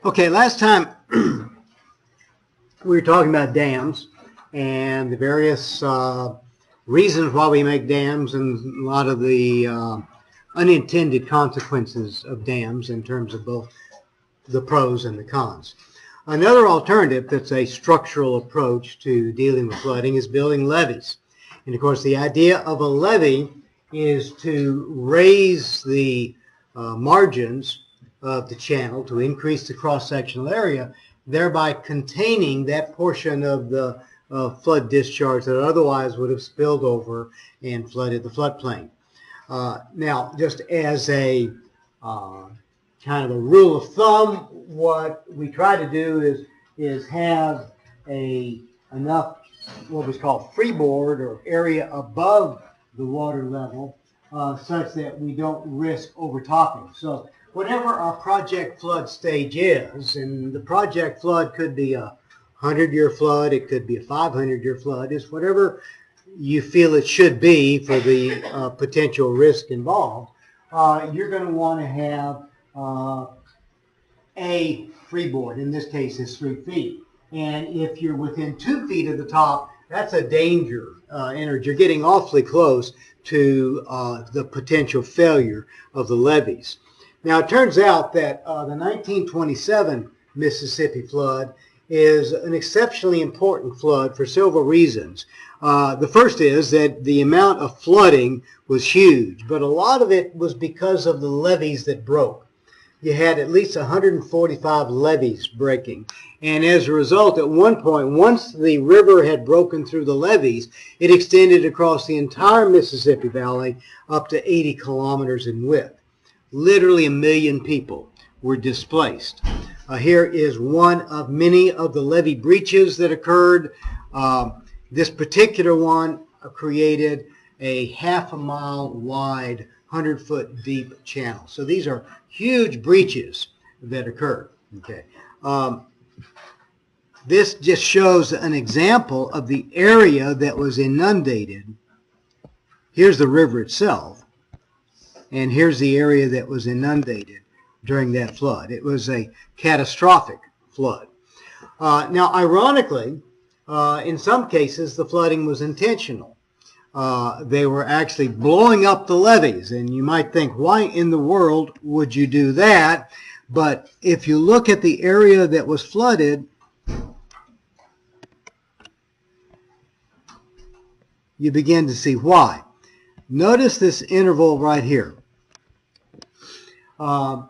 Okay, last time we were talking about dams and the various reasons why we make dams and a lot of the unintended consequences of dams in terms of both the pros and the cons. Another alternative that's a structural approach to dealing with flooding is building levees. And of course, the idea of a levee is to raise the margins of the channel to increase the cross-sectional area, thereby containing that portion of the flood discharge that otherwise would have spilled over and flooded the floodplain. Now, just as a kind of a rule of thumb, what we try to do is have enough what was called freeboard or area above the water level such that we don't risk overtopping. So whatever our project flood stage is, and the project flood could be a 100-year flood, it could be a 500-year flood, is whatever you feel it should be for the potential risk involved, you're going to want to have a freeboard. In this case, is 3 feet. And if you're within 2 feet of the top, that's a danger energy. You're getting awfully close to the potential failure of the levees. Now, it turns out that the 1927 Mississippi flood is an exceptionally important flood for several reasons. The first is that the amount of flooding was huge, but a lot of it was because of the levees that broke. You had at least 145 levees breaking. And as a result, at one point, once the river had broken through the levees, it extended across the entire Mississippi Valley up to 80 kilometers in width. Literally 1 million people were displaced. Here is one of many of the levee breaches that occurred. This particular one created a half a mile wide, 100-foot deep channel. So these are huge breaches that occurred. Okay. This just shows an example of the area that was inundated. Here's the river itself, and here's the area that was inundated during that flood. It was a catastrophic flood. Now, ironically, in some cases, the flooding was intentional. They were actually blowing up the levees, and you might think, why in the world would you do that? But if you look at the area that was flooded, you begin to see why. Notice this interval right here.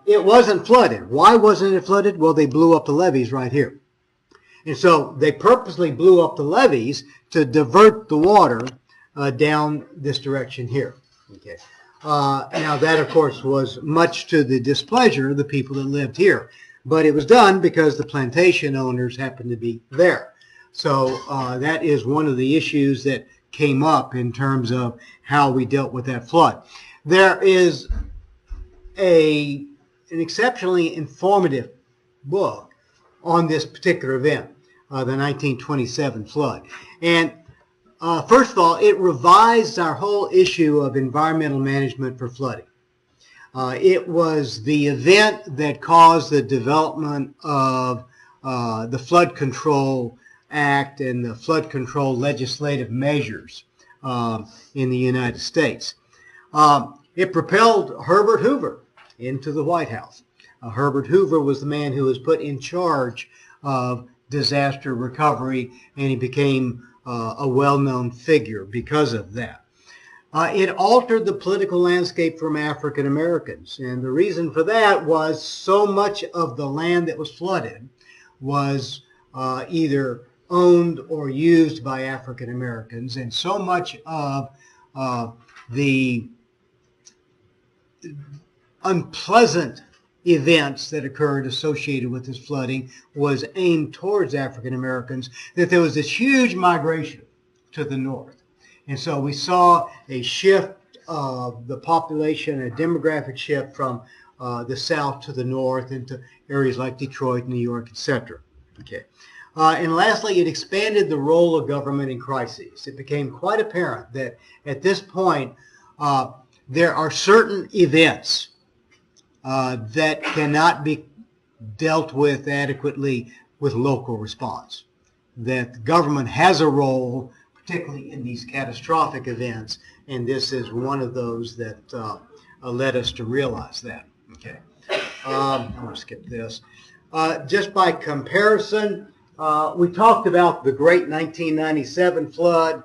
It wasn't flooded. Why wasn't it flooded? Well, they blew up the levees right here. And so they purposely blew up the levees to divert the water down this direction here. Okay. Now that, of course, was much to the displeasure of the people that lived here. But it was done because the plantation owners happened to be there. So that is one of the issues that came up in terms of how we dealt with that flood. There is an exceptionally informative book on this particular event, the 1927 flood. And first of all, it revised our whole issue of environmental management for flooding. It was the event that caused the development of the Flood Control Act and the flood control legislative measures in the United States. It propelled Herbert Hoover into the White House. Herbert Hoover was the man who was put in charge of disaster recovery, and he became a well-known figure because of that. It altered the political landscape from African Americans, and the reason for that was so much of the land that was flooded was either owned or used by African Americans, and so much of the unpleasant events that occurred associated with this flooding was aimed towards African Americans that there was this huge migration to the north. And so we saw a shift of the population, a demographic shift from the south to the north into areas like Detroit, New York, etc. Okay. And lastly, it expanded the role of government in crises. It became quite apparent that at this point, there are certain events that cannot be dealt with adequately with local response. That the government has a role, particularly in these catastrophic events, and this is one of those that led us to realize that. Okay, I'm going to skip this. Just by comparison, we talked about the great 1997 flood.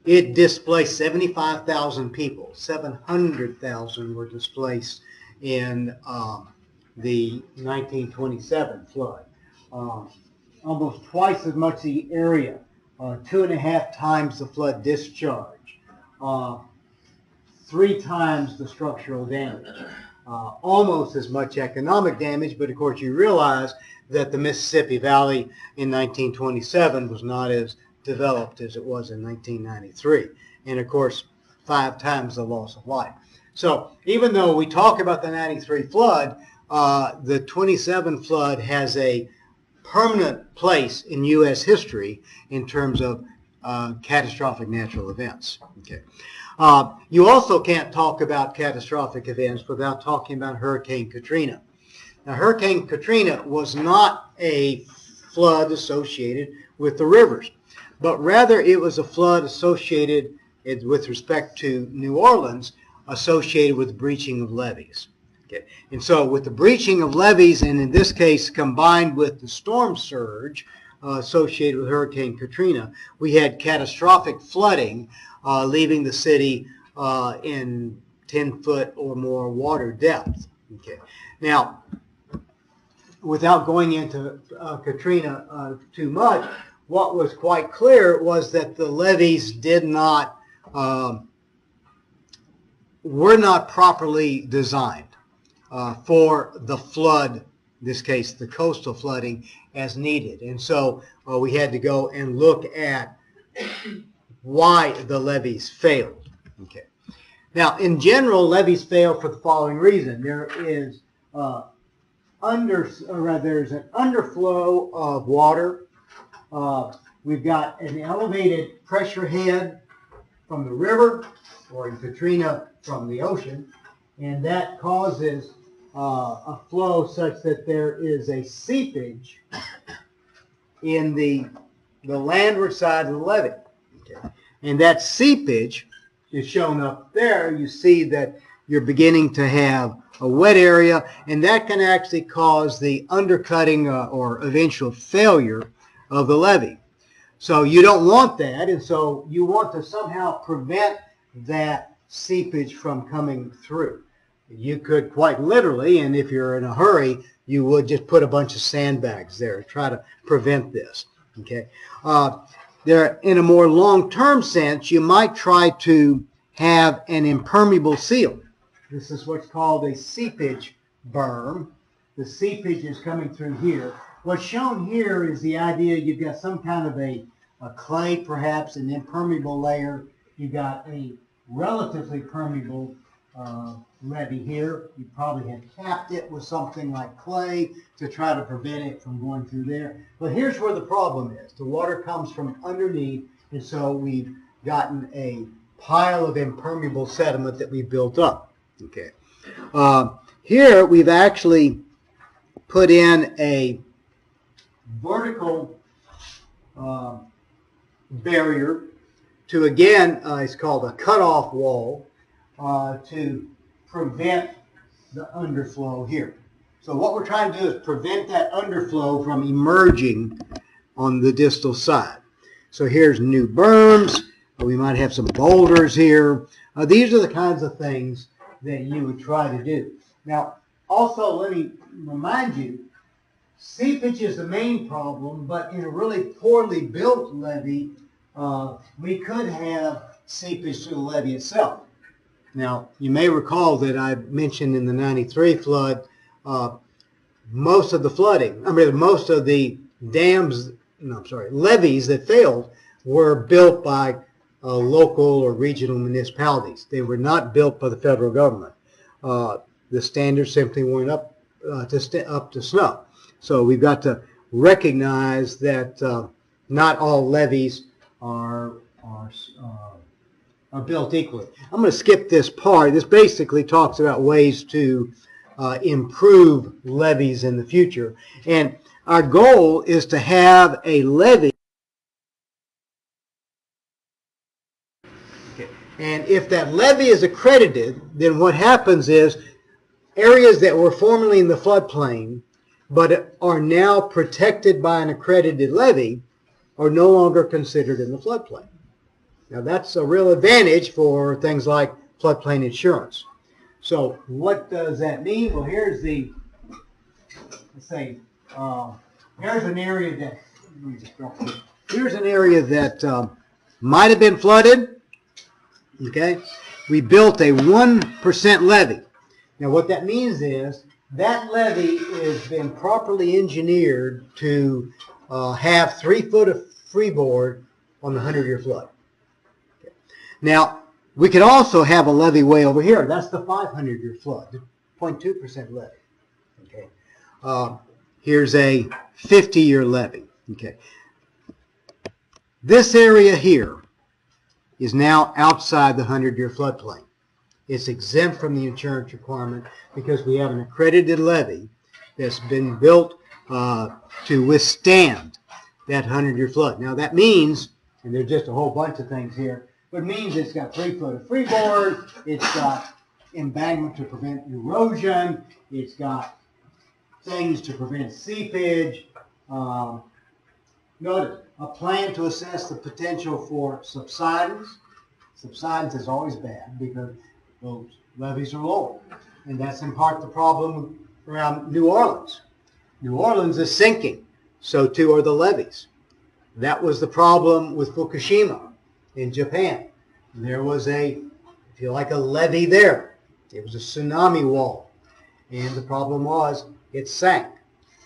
It displaced 75,000 people. 700,000 were displaced in the 1927 flood. Almost twice as much the area, 2.5 times the flood discharge, 3 times the structural damage, almost as much economic damage, but of course you realize that the Mississippi Valley in 1927 was not as developed as it was in 1993, and of course 5 times the loss of life. So even though we talk about the 93 flood, the 27 flood has a permanent place in U.S. history in terms of catastrophic natural events. Okay. You also can't talk about catastrophic events without talking about Hurricane Katrina. Now, Hurricane Katrina was not a flood associated with the rivers, but rather it was a flood associated with respect to New Orleans, associated with breaching of levees. Okay. And so with the breaching of levees, and in this case combined with the storm surge associated with Hurricane Katrina, we had catastrophic flooding, leaving the city in 10-foot or more water depth. Okay. Now, without going into Katrina too much, what was quite clear was that the levees did not, were not properly designed for the flood, in this case the coastal flooding, as needed. And so we had to go and look at why the levees failed. Okay. Now, in general, levees fail for the following reason. There is there's an underflow of water. We've got an elevated pressure head from the river, or in Katrina from the ocean, and that causes a flow such that there is a seepage in the landward side of the levee. Okay. And that seepage is shown up there. You see that you're beginning to have a wet area, and that can actually cause the undercutting or eventual failure of the levee. So you don't want that, and so you want to somehow prevent that seepage from coming through. You could quite literally, and if you're in a hurry, you would just put a bunch of sandbags there to try to prevent this. Okay. In a more long-term sense, you might try to have an impermeable seal. This is what's called a seepage berm. The seepage is coming through here. What's shown here is the idea you've got some kind of a clay, perhaps an impermeable layer. You've got a relatively permeable levee here. You probably had capped it with something like clay to try to prevent it from going through there. But here's where the problem is. The water comes from underneath, and so we've gotten a pile of impermeable sediment that we built up. Okay. Here we've actually put in a vertical barrier to, again, it's called a cutoff wall, to prevent the underflow here. So what we're trying to do is prevent that underflow from emerging on the distal side. So here's new berms. We might have some boulders here. These are the kinds of things that you would try to do. Now, also let me remind you, seepage is the main problem, but in a really poorly built levee, we could have seepage to the levee itself. Now, you may recall that I mentioned in the 93 flood, most of the levees that failed were built by local or regional municipalities. They were not built by the federal government. The standards simply weren't up to snuff. So we've got to recognize that not all levees are built equally. I'm going to skip this part. This basically talks about ways to improve levees in the future. And our goal is to have a levee. Okay. And if that levee is accredited, then what happens is areas that were formerly in the floodplain but are now protected by an accredited levee are no longer considered in the floodplain. Now that's a real advantage for things like floodplain insurance. So what does that mean? Well, here's the, let's say, here's an area that, here's an area that might have been flooded. Okay, we built a 1% levee. Now what that means is that levee has been properly engineered to have 3 foot of freeboard on the 100-year flood. Okay. Now, we could also have a levee way over here. That's the 500-year flood, 0.2% levee. Okay. Here's a 50-year levee. Okay. This area here is now outside the 100-year floodplain. It's exempt from the insurance requirement because we have an accredited levee that's been built to withstand that 100-year flood. Now that means, and there's just a whole bunch of things here, but it means it's got 3 foot of freeboard, it's got embankment to prevent erosion, it's got things to prevent seepage. Notice, a plan to assess the potential for subsidence. Subsidence is always bad because those levees are low. And that's in part the problem around New Orleans. New Orleans is sinking, so too are the levees. That was the problem with Fukushima in Japan. There was a, if you like, a levee there. It was a tsunami wall. And the problem was it sank.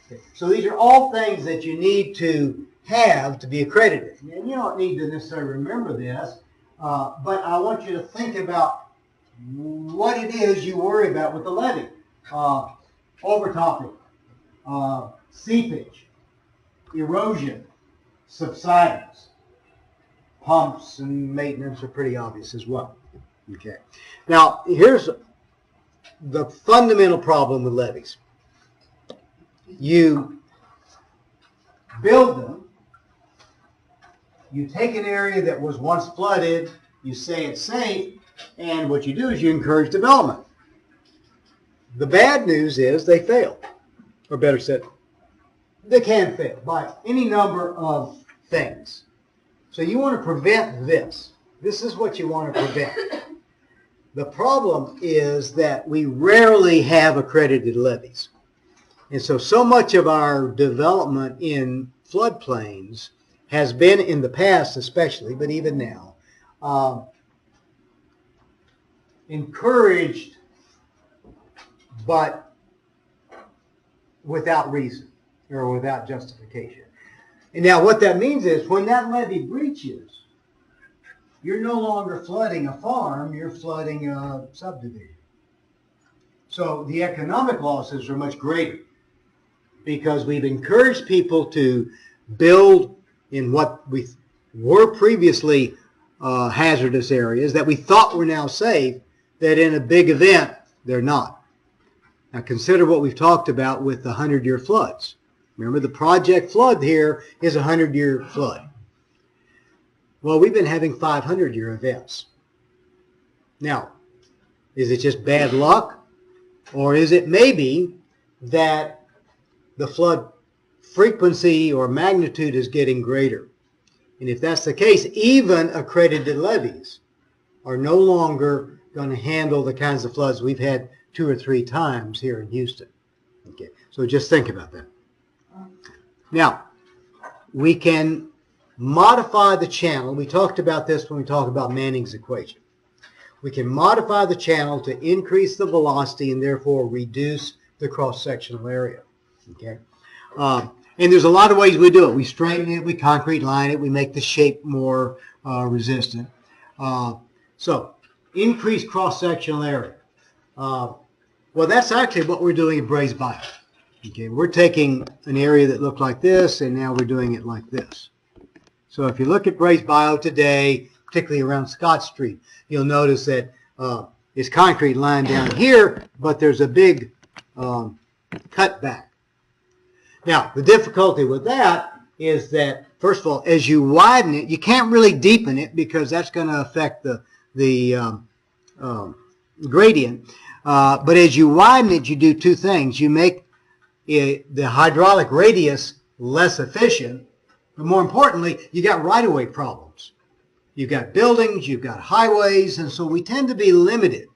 Okay. So these are all things that you need to have to be accredited. And you don't need to necessarily remember this, but I want you to think about what it is you worry about with the levee. Overtopping, seepage, erosion, subsidence. Pumps and maintenance are pretty obvious as well. Okay. Now, here's the fundamental problem with levees. You build them, you take an area that was once flooded, you say it's safe, and what you do is you encourage development. The bad news is they fail. Or better said, they can fail by any number of things. So you want to prevent this. This is what you want to prevent. The problem is that we rarely have accredited levees. And so much of our development in floodplains has been in the past especially, but even now, encouraged but without reason or without justification. And now what that means is when that levee breaches, you're no longer flooding a farm, you're flooding a subdivision. So the economic losses are much greater because we've encouraged people to build in what we were previously hazardous areas that we thought were now safe, that in a big event, they're not. Now consider what we've talked about with the 100-year floods. Remember, the project flood here is a 100-year flood. Well, we've been having 500-year events. Now, is it just bad luck? Or is it maybe that the flood frequency or magnitude is getting greater? And if that's the case, even accredited levees are no longer going to handle the kinds of floods we've had 2 or 3 times here in Houston. Okay, so just think about that. Now, we can modify the channel. We talked about this when we talked about Manning's equation. We can modify the channel to increase the velocity and therefore reduce the cross-sectional area. Okay, and there's a lot of ways we do it. We straighten it, we concrete line it, we make the shape more resistant. So, increase cross-sectional area. Well, that's actually what we're doing in Braze Bio. Okay, we're taking an area that looked like this, and now we're doing it like this. So if you look at Braze Bio today, particularly around Scott Street, you'll notice that it's concrete line down here, but there's a big cut back. Now, the difficulty with that is that, first of all, as you widen it, you can't really deepen it because that's going to affect the gradient. But as you widen it, you do two things. You make the hydraulic radius less efficient, but more importantly, you got right-of-way problems. You've got buildings, you've got highways, and so we tend to be limited.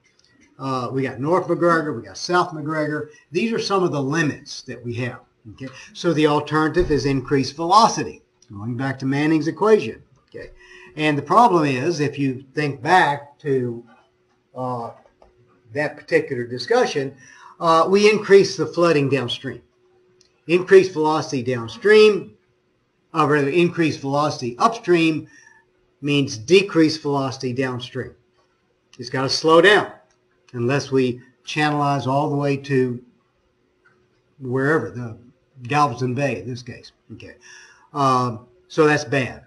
We got North McGregor, we got South McGregor. These are some of the limits that we have. Okay, so the alternative is increased velocity, going back to Manning's equation. Okay, and the problem is, if you think back to that particular discussion, we increase the flooding downstream. Increased velocity downstream, or rather increased velocity upstream, means decreased velocity downstream. It's got to slow down unless we channelize all the way to wherever, the Galveston Bay in this case. Okay, so that's bad.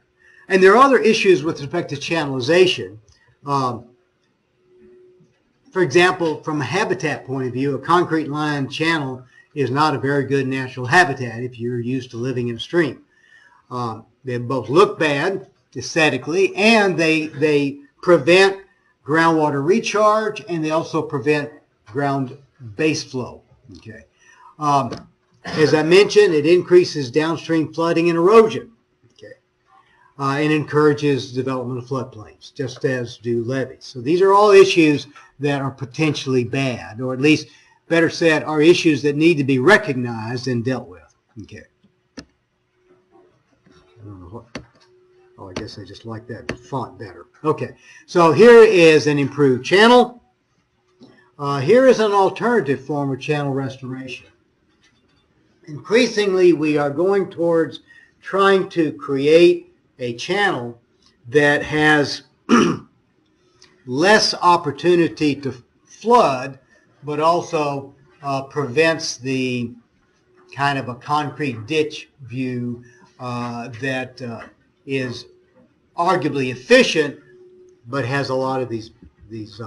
And there are other issues with respect to channelization. For example, from a habitat point of view, a concrete line channel is not a very good natural habitat if you're used to living in a stream. They both look bad aesthetically, and they prevent groundwater recharge, and they also prevent ground base flow. Okay. As I mentioned, it increases downstream flooding and erosion. Okay. And encourages development of floodplains, just as do levees. So these are all issues that are potentially bad, or at least, better said, are issues that need to be recognized and dealt with. Okay. I don't know what. Oh, I guess I just like that font better. Okay, so here is an improved channel. Here is an alternative form of channel restoration. Increasingly, we are going towards trying to create a channel that has less opportunity to flood, but also prevents the kind of a concrete ditch view that is arguably efficient, but has a lot of these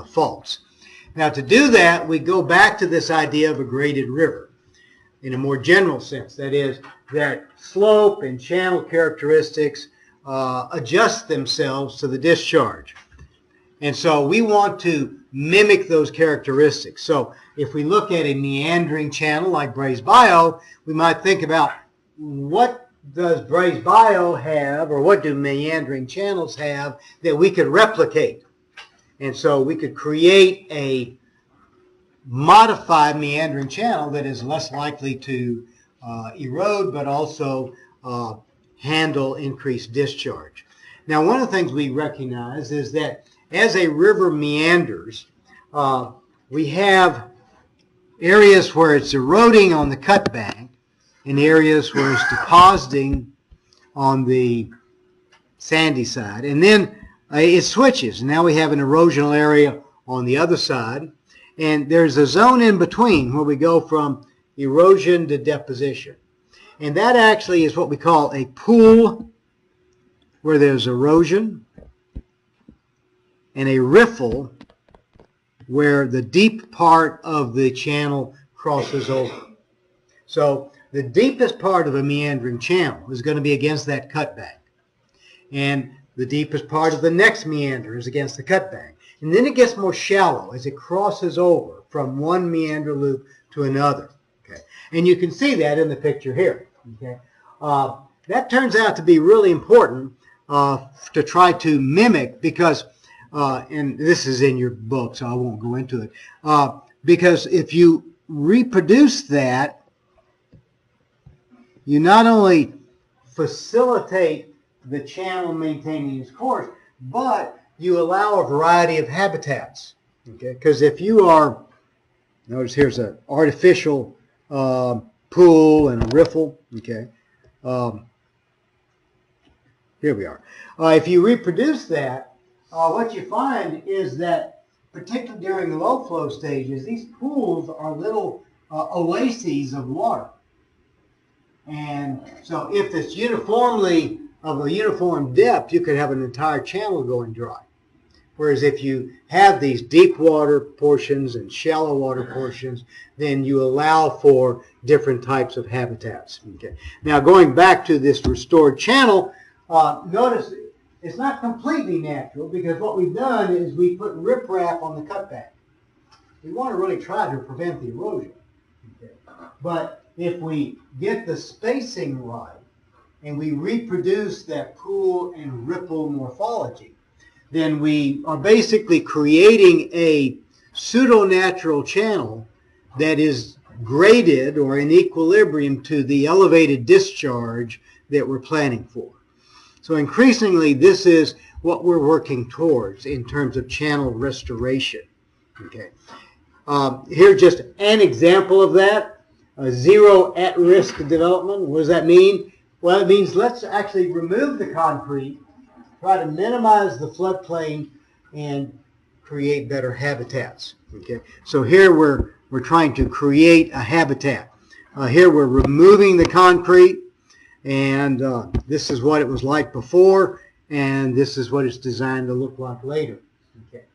faults. Now, to do that, we go back to this idea of a graded river in a more general sense. That is, that slope and channel characteristics adjust themselves to the discharge. And so we want to mimic those characteristics. So if we look at a meandering channel like Brays Bayou, we might think about what does Brays Bayou have, or what do meandering channels have that we could replicate? And so we could create a modified meandering channel that is less likely to erode, but also handle increased discharge. Now, one of the things we recognize is that as a river meanders, we have areas where it's eroding on the cut bank, in areas where it's depositing on the sandy side. And then it switches. Now we have an erosional area on the other side. And there's a zone in between where we go from erosion to deposition. And that actually is what we call a pool, where there's erosion, and a riffle, where the deep part of the channel crosses over. So the deepest part of a meandering channel is going to be against that cutbank. And the deepest part of the next meander is against the cutbank. And then it gets more shallow as it crosses over from one meander loop to another. Okay? And you can see that in the picture here. Okay? That turns out to be really important to try to mimic, because, and this is in your book, so I won't go into it, because if you reproduce that, you not only facilitate the channel maintaining its course, but you allow a variety of habitats. Okay, because if you are, notice here's an artificial pool and a riffle. Okay, here we are. If you reproduce that, what you find is that, particularly during the low flow stages, these pools are little oases of water. And so if it's uniformly of a uniform depth, you could have an entire channel going dry. Whereas if you have these deep water portions and shallow water portions, then you allow for different types of habitats. Okay. Now going back to this restored channel, notice it's not completely natural, because what we've done is we put riprap on the cutback. We want to really try to prevent the erosion. Okay. But if we get the spacing right and we reproduce that pool and ripple morphology, then we are basically creating a pseudo-natural channel that is graded or in equilibrium to the elevated discharge that we're planning for. So increasingly, this is what we're working towards in terms of channel restoration. Okay. Here's just an example of that. Zero at-risk development. What does that mean? Well, it means let's actually remove the concrete, try to minimize the floodplain, and create better habitats. Okay, so here we're trying to create a habitat. Here we're removing the concrete, and this is what it was like before, and this is what it's designed to look like later. Okay,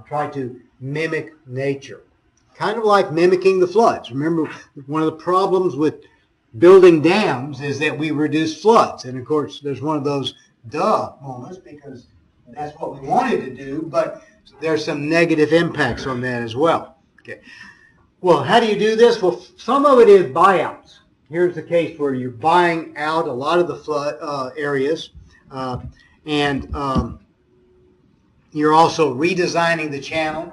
try to mimic nature, kind of like mimicking the floods. Remember, one of the problems with building dams is that we reduce floods, and of course there's one of those duh moments, because that's what we wanted to do, but there's some negative impacts on that as well. Okay. Well, how do you do this? Well, some of it is buyouts. Here's the case where you're buying out a lot of the flood areas, and you're also redesigning the channel.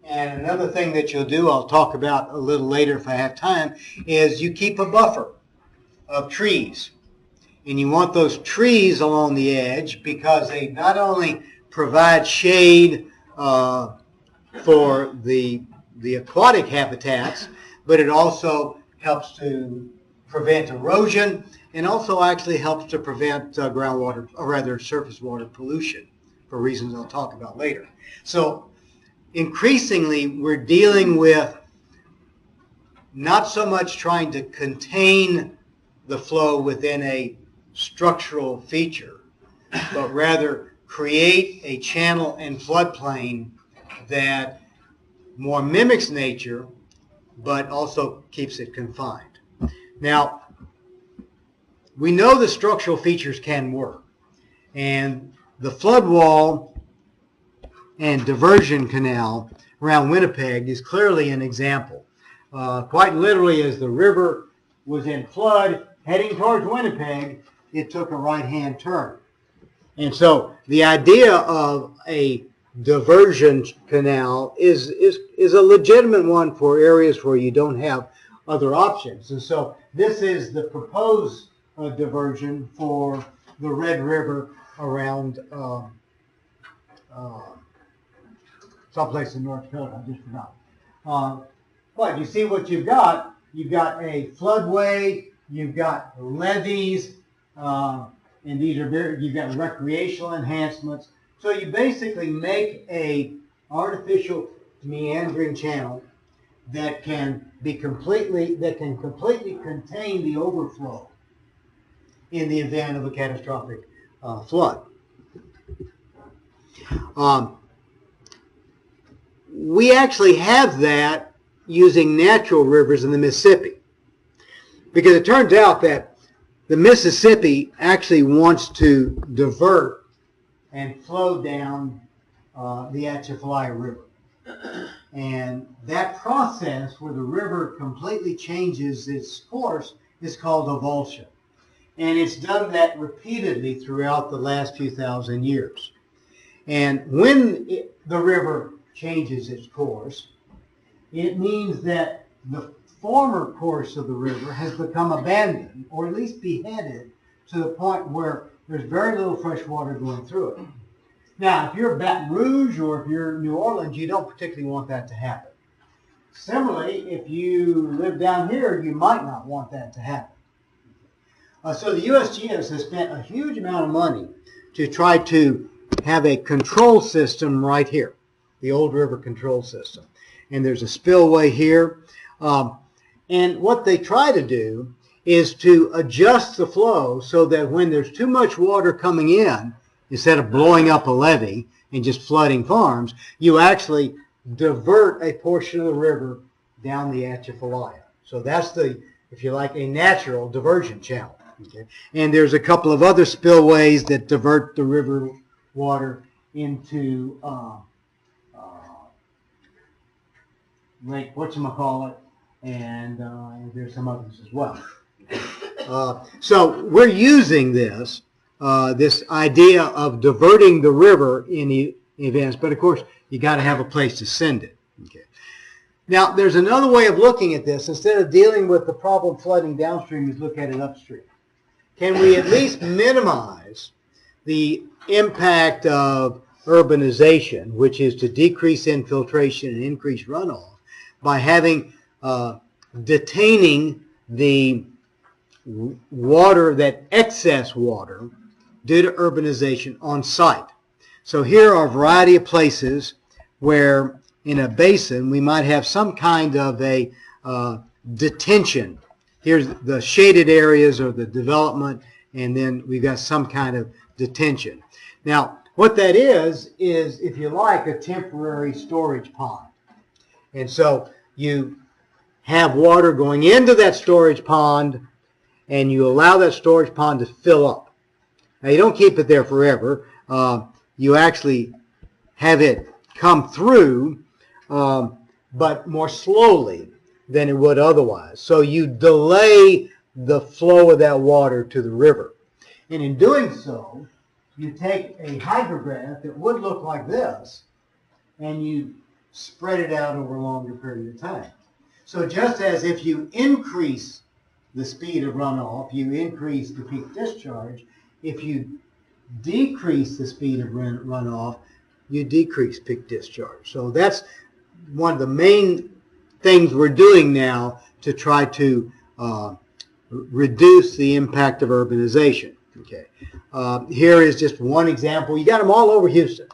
And another thing that you'll do, I'll talk about a little later if I have time, is you keep a buffer of trees. And you want those trees along the edge because they not only provide shade for the aquatic habitats, but it also helps to prevent erosion, and also actually helps to prevent groundwater, or rather surface water pollution, for reasons I'll talk about later. So increasingly, we're dealing with not so much trying to contain the flow within a structural feature, but rather create a channel and floodplain that more mimics nature, but also keeps it confined. Now, we know the structural features can work, and the flood wall and diversion canal around Winnipeg is clearly an example. Quite literally, as the river was in flood heading towards Winnipeg, it took a right-hand turn. And so the idea of a diversion canal is a legitimate one for areas where you don't have other options. And so this is the proposed diversion for the Red River around someplace in North Dakota, I just forgot. But you see what you've got. You've got a floodway, you've got levees, and these are you've got recreational enhancements. So you basically make a artificial meandering channel that can completely contain the overflow in the event of a catastrophic flood. We actually have that using natural rivers in the Mississippi, because it turns out that the Mississippi actually wants to divert and flow down the Atchafalaya River. And that process where the river completely changes its course is called avulsion. And it's done that repeatedly throughout the last few thousand years. And when the river changes its course, it means that the former course of the river has become abandoned, or at least beheaded, to the point where there's very little fresh water going through it. Now, if you're Baton Rouge or if you're New Orleans, you don't particularly want that to happen. Similarly, if you live down here, you might not want that to happen. So the USGS has spent a huge amount of money to try to have a control system right here, the Old River Control System. And there's a spillway here. And what they try to do is to adjust the flow so that when there's too much water coming in, instead of blowing up a levee, and just flooding farms. You actually divert a portion of the river down the Atchafalaya. So that's the, if you like, a natural diversion channel. Okay? And there's a couple of other spillways that divert the river water into Lake whatchamacallit, and there's some others as well. So we're using this idea of diverting the river in events, but of course you got to have a place to send it. Okay. Now there's another way of looking at this. Instead of dealing with the problem flooding downstream, is look at it upstream. Can we at least minimize the impact of urbanization, which is to decrease infiltration and increase runoff, by having detaining the water, that excess water, due to urbanization on site? So here are a variety of places where in a basin we might have some kind of a detention. Here's the shaded areas or the development, and then we've got some kind of detention. Now what that is, if you like, a temporary storage pond. And so you have water going into that storage pond, and you allow that storage pond to fill up. Now you don't keep it there forever. You actually have it come through, but more slowly than it would otherwise. So you delay the flow of that water to the river. And in doing so, you take a hydrograph that would look like this, and you spread it out over a longer period of time. So just as if you increase the speed of runoff, you increase the peak discharge. If you decrease the speed of runoff, you decrease peak discharge. So that's one of the main things we're doing now to try to reduce the impact of urbanization. Okay. Here is just one example. You got them all over Houston.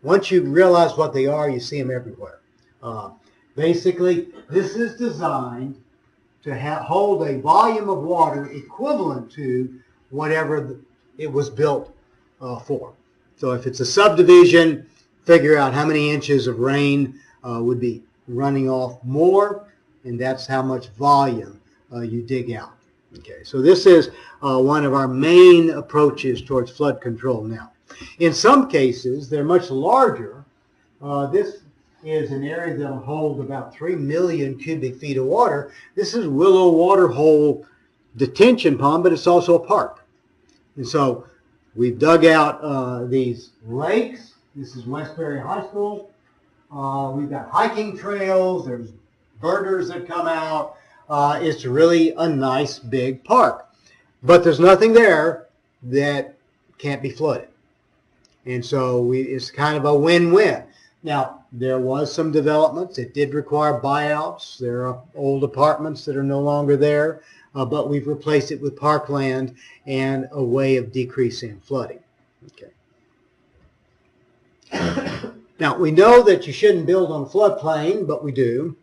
Once you realize what they are, you see them everywhere. Basically, this is designed to hold a volume of water equivalent to whatever it was built for. So if it's a subdivision, figure out how many inches of rain would be running off more, and that's how much volume you dig out. Okay, so this is one of our main approaches towards flood control now. In some cases, they're much larger. This is an area that will hold about 3 million cubic feet of water. This is Willow Waterhole Detention Pond, but it's also a park. And so we've dug out these lakes. This is Westbury High School. We've got hiking trails. There's birders that come out. It's really a nice big park. But there's nothing there that can't be flooded. And so it's kind of a win-win. Now, there was some developments. It did require buyouts. There are old apartments that are no longer there, but we've replaced it with parkland and a way of decreasing flooding. Okay. Now, we know that you shouldn't build on a floodplain, but we do.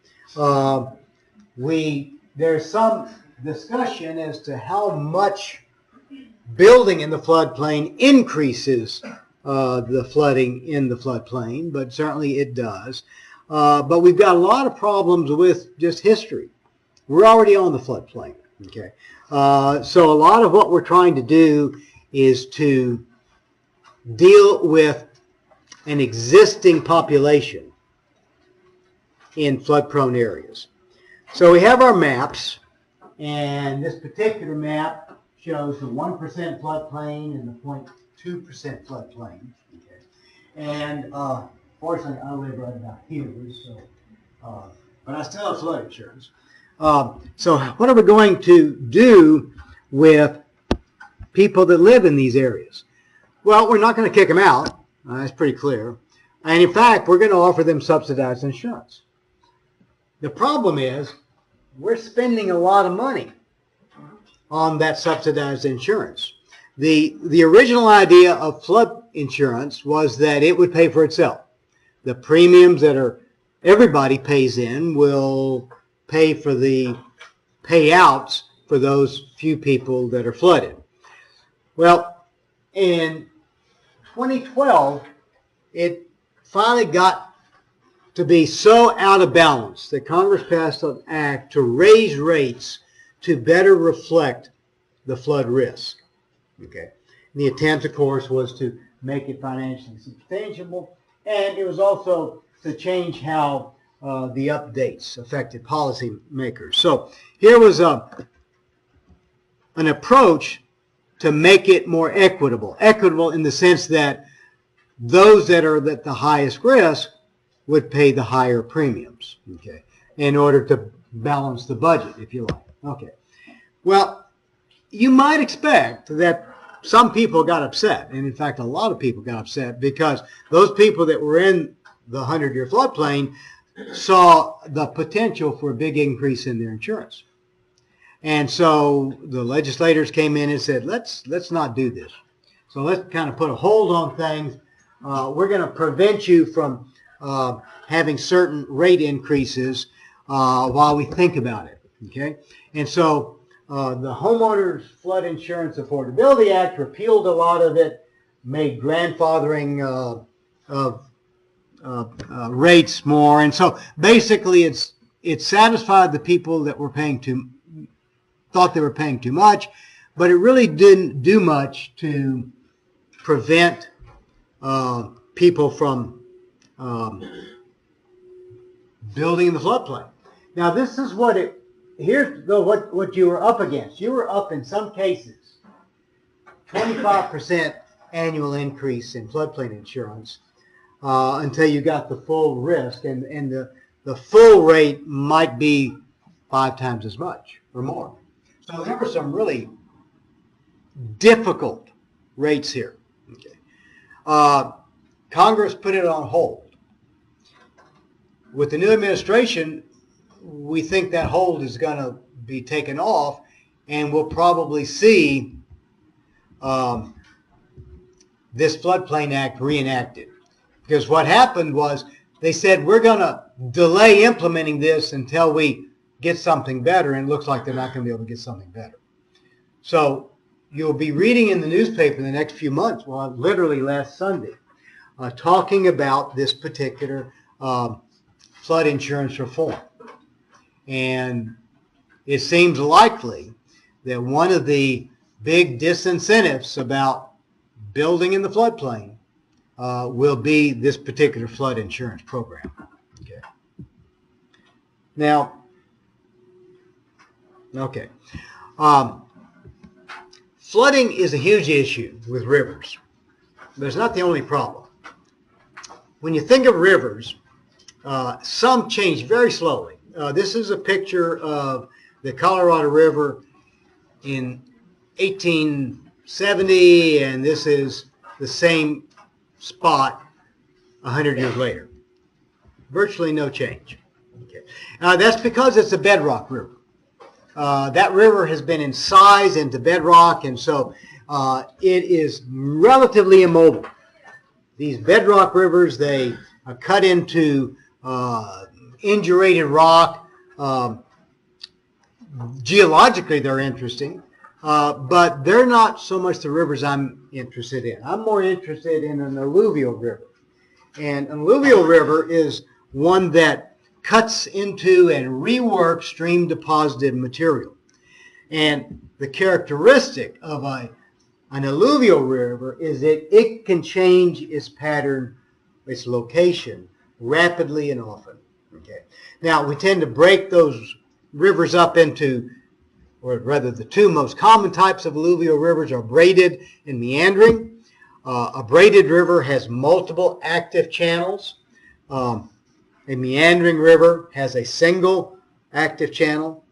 There's some discussion as to how much building in the floodplain increases the flooding in the floodplain, but certainly it does. But we've got a lot of problems with just history. We're already on the floodplain. Okay, so a lot of what we're trying to do is to deal with an existing population in flood-prone areas. So we have our maps, and this particular map shows the 1% floodplain and the 0.2% floodplain. Okay. And fortunately, I live right about here, so but I still have flood insurance. So what are we going to do with people that live in these areas? Well, we're not going to kick them out. That's pretty clear. And in fact, we're going to offer them subsidized insurance. The problem is we're spending a lot of money on that subsidized insurance. The original idea of flood insurance was that it would pay for itself. The premiums that everybody pays in will pay for the payouts for those few people that are flooded. Well, in 2012, it finally got to be so out of balance that Congress passed an act to raise rates to better reflect the flood risk. Okay. And the attempt, of course, was to make it financially substantiable, and it was also to change how the updates affected policymakers. So here was an approach to make it more equitable. Equitable in the sense that those that are at the highest risk would pay the higher premiums, okay, in order to balance the budget, if you like. Okay. Well, you might expect that some people got upset, and in fact, a lot of people got upset because those people that were in the 100-year floodplain saw the potential for a big increase in their insurance. And so the legislators came in and said, let's not do this. So let's kind of put a hold on things. We're going to prevent you from having certain rate increases while we think about it. Okay? And so the Homeowners Flood Insurance Affordability Act repealed a lot of it, made grandfathering of rates more, and so basically it satisfied the people that were thought they were paying too much, but it really didn't do much to prevent people from building in the floodplain. Now this is here's what you were up against. You were up in some cases 25% annual increase in floodplain insurance until you got the full risk, and the full rate might be 5 times as much or more. So there were some really difficult rates here. Okay. Congress put it on hold. With the new administration, we think that hold is going to be taken off, and we'll probably see this Floodplain Act reenacted. Because what happened was they said, we're going to delay implementing this until we get something better, and it looks like they're not going to be able to get something better. So you'll be reading in the newspaper in the next few months, well, literally last Sunday, talking about this particular flood insurance reform. And it seems likely that one of the big disincentives about building in the floodplain will be this particular flood insurance program. Okay. Now, okay. Flooding is a huge issue with rivers, but it's not the only problem. When you think of rivers, some change very slowly. This is a picture of the Colorado River in 1870, and this is the same spot 100 years later. Virtually no change. Okay. That's because it's a bedrock river. That river has been incised into bedrock, and so it is relatively immobile. These bedrock rivers, they cut into indurated rock. Geologically, they're interesting, but they're not so much the rivers I'm interested in. I'm more interested in an alluvial river. And an alluvial river is one that cuts into and reworks stream-deposited material. And the characteristic of an alluvial river is that it can change its pattern, its location, rapidly and often. Okay. Now, we tend to break those rivers up into, or rather the two most common types of alluvial rivers are braided and meandering. A braided river has multiple active channels. A meandering river has a single active channel.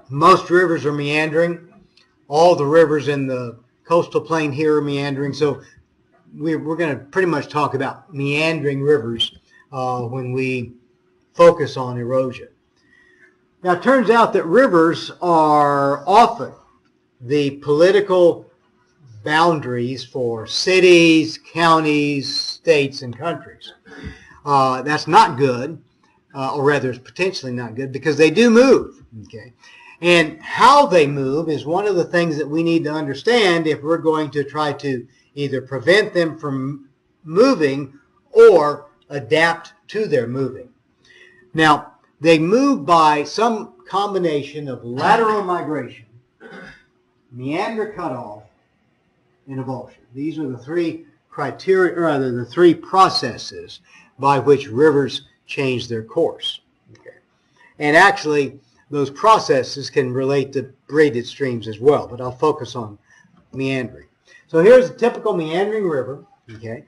Most rivers are meandering. All the rivers in the coastal plain here are meandering. So we're going to pretty much talk about meandering rivers when we focus on erosion. Now, it turns out that rivers are often the political boundaries for cities, counties, states, and countries. That's not good, or rather it's potentially not good, because they do move. Okay? And how they move is one of the things that we need to understand if we're going to try to either prevent them from moving or adapt to their moving. Now, they move by some combination of lateral migration, meander cutoff, and avulsion. These are the three criteria, or rather the three processes by which rivers change their course. Okay. And actually, those processes can relate to braided streams as well, but I'll focus on meandering. So here's a typical meandering river, okay,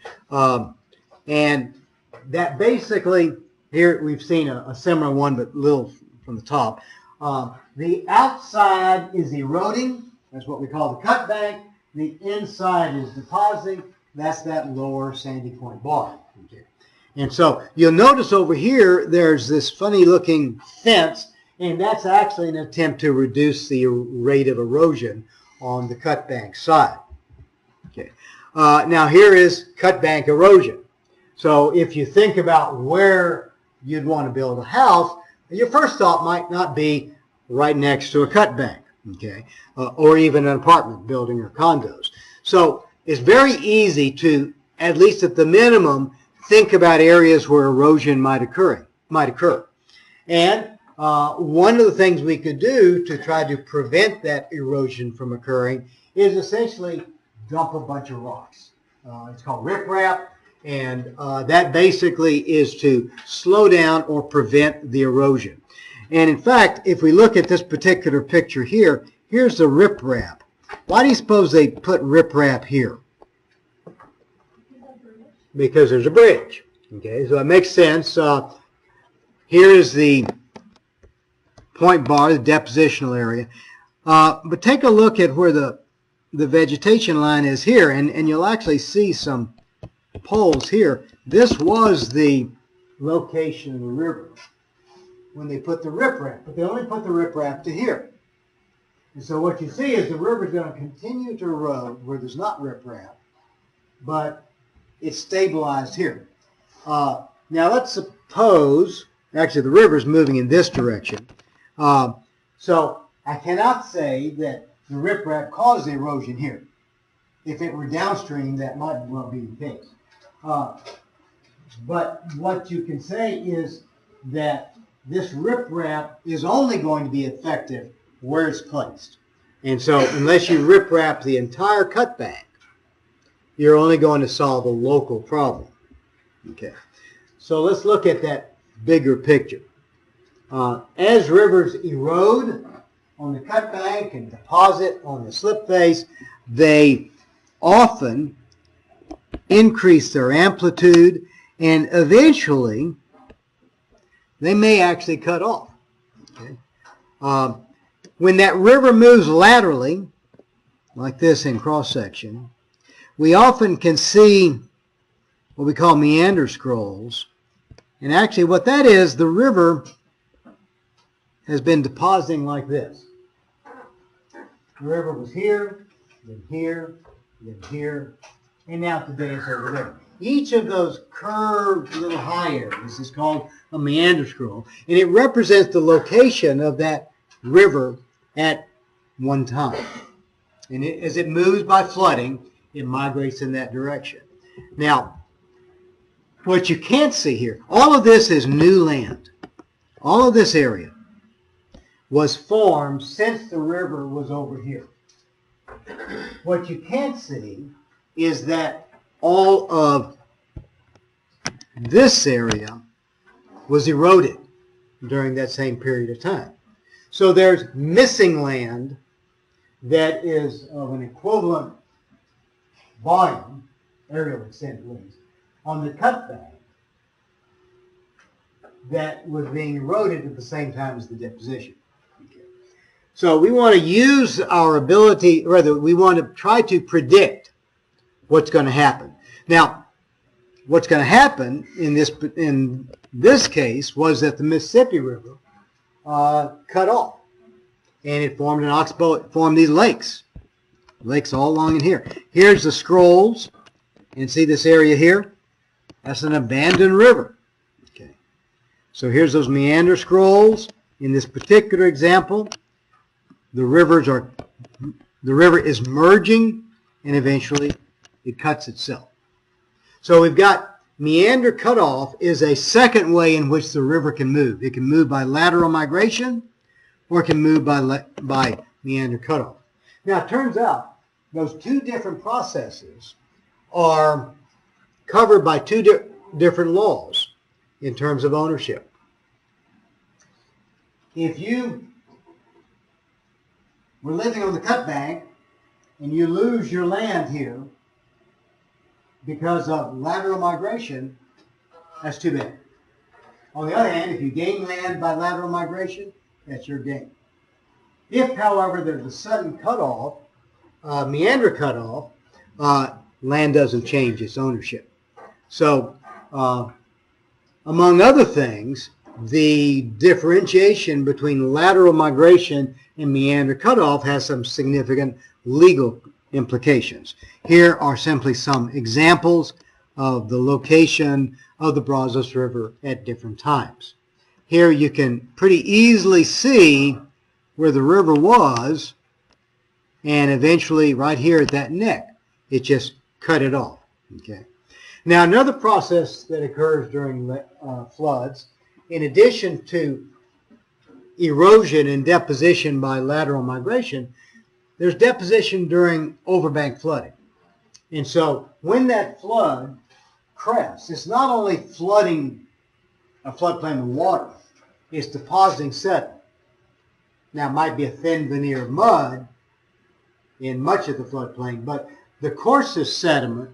and that basically, here we've seen a similar one, but a little from the top. The outside is eroding, that's what we call the cut bank. The inside is depositing, that's that lower sandy point bar. Okay. And so you'll notice over here, there's this funny looking fence, and that's actually an attempt to reduce the rate of erosion on the cut bank side. Okay. Now here is cut bank erosion. So if you think about where you'd want to build a house, your first thought might not be right next to a cut bank, okay, or even an apartment building or condos. So it's very easy to, at least at the minimum, think about areas where erosion might occur. And one of the things we could do to try to prevent that erosion from occurring is essentially dump a bunch of rocks. It's called riprap, and that basically is to slow down or prevent the erosion. And in fact, if we look at this particular picture here, here's the riprap. Why do you suppose they put riprap here? Because there's a bridge. Okay, so it makes sense. Here is the point bar, the depositional area. But take a look at where the vegetation line is here, and you'll actually see some poles here. This was the location of the river when they put the riprap, but they only put the riprap to here. And so what you see is the river is going to continue to erode where there's not riprap, but it's stabilized here. Now let's suppose, actually the river is moving in this direction. So I cannot say that the riprap caused the erosion here. If it were downstream, that might well be the case. But what you can say is that this riprap is only going to be effective where it's placed. And so unless you riprap the entire cut bank, you're only going to solve a local problem. Okay. So let's look at that bigger picture. As rivers erode on the cut bank and deposit on the slip face, they often increase their amplitude, and eventually they may actually cut off. Okay? When that river moves laterally, like this in cross-section, we often can see what we call meander scrolls. And actually what that is, the river has been depositing like this. The river was here, then here, then here, and now today it's over there. Each of those curved little high areas is called a meander scroll, and it represents the location of that river at one time. And as it moves by flooding, it migrates in that direction. Now, what you can't see here, all of this is new land. All of this area was formed since the river was over here. What you can't see is that all of this area was eroded during that same period of time. So there's missing land that is of an equivalent volume, aerial extent at least, on the cut bank that was being eroded at the same time as the deposition. Okay. So we want to use our ability, rather we want to try to predict what's going to happen. Now, what's going to happen in this case was that the Mississippi River cut off, and it formed an oxbow. It formed these lakes all along in here. Here's the scrolls, and see this area here? That's an abandoned river. Okay, so here's those meander scrolls. In this particular example, the river is merging, and eventually it cuts itself. So we've got meander cutoff is a second way in which the river can move. It can move by lateral migration, or it can move by meander cutoff. Now, it turns out those two different processes are covered by two different laws in terms of ownership. If you were living on the cut bank and you lose your land here because of lateral migration, that's too bad. On the other hand, if you gain land by lateral migration, that's your gain. If, however, there's a sudden cutoff, meander cutoff, land doesn't change its ownership. So, among other things, the differentiation between lateral migration and meander cutoff has some significant legal implications. Here are simply some examples of the location of the Brazos River at different times. Here you can pretty easily see where the river was, and eventually right here at that neck, it just cut it off. Okay. Now, another process that occurs during floods, in addition to erosion and deposition by lateral migration, there's deposition during overbank flooding. And so when that flood crests, it's not only flooding a floodplain with water, it's depositing sediment. Now, it might be a thin veneer of mud in much of the floodplain, but the coarsest sediment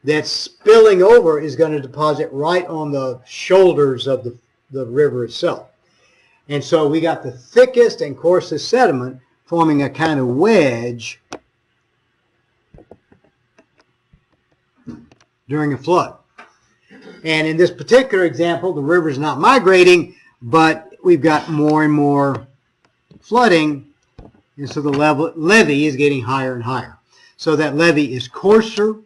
that's spilling over is going to deposit right on the shoulders of the river itself. And so we got the thickest and coarsest sediment forming a kind of wedge during a flood. And in this particular example, the river is not migrating, but we've got more and more flooding, and so the levee is getting higher and higher. So that levee is coarser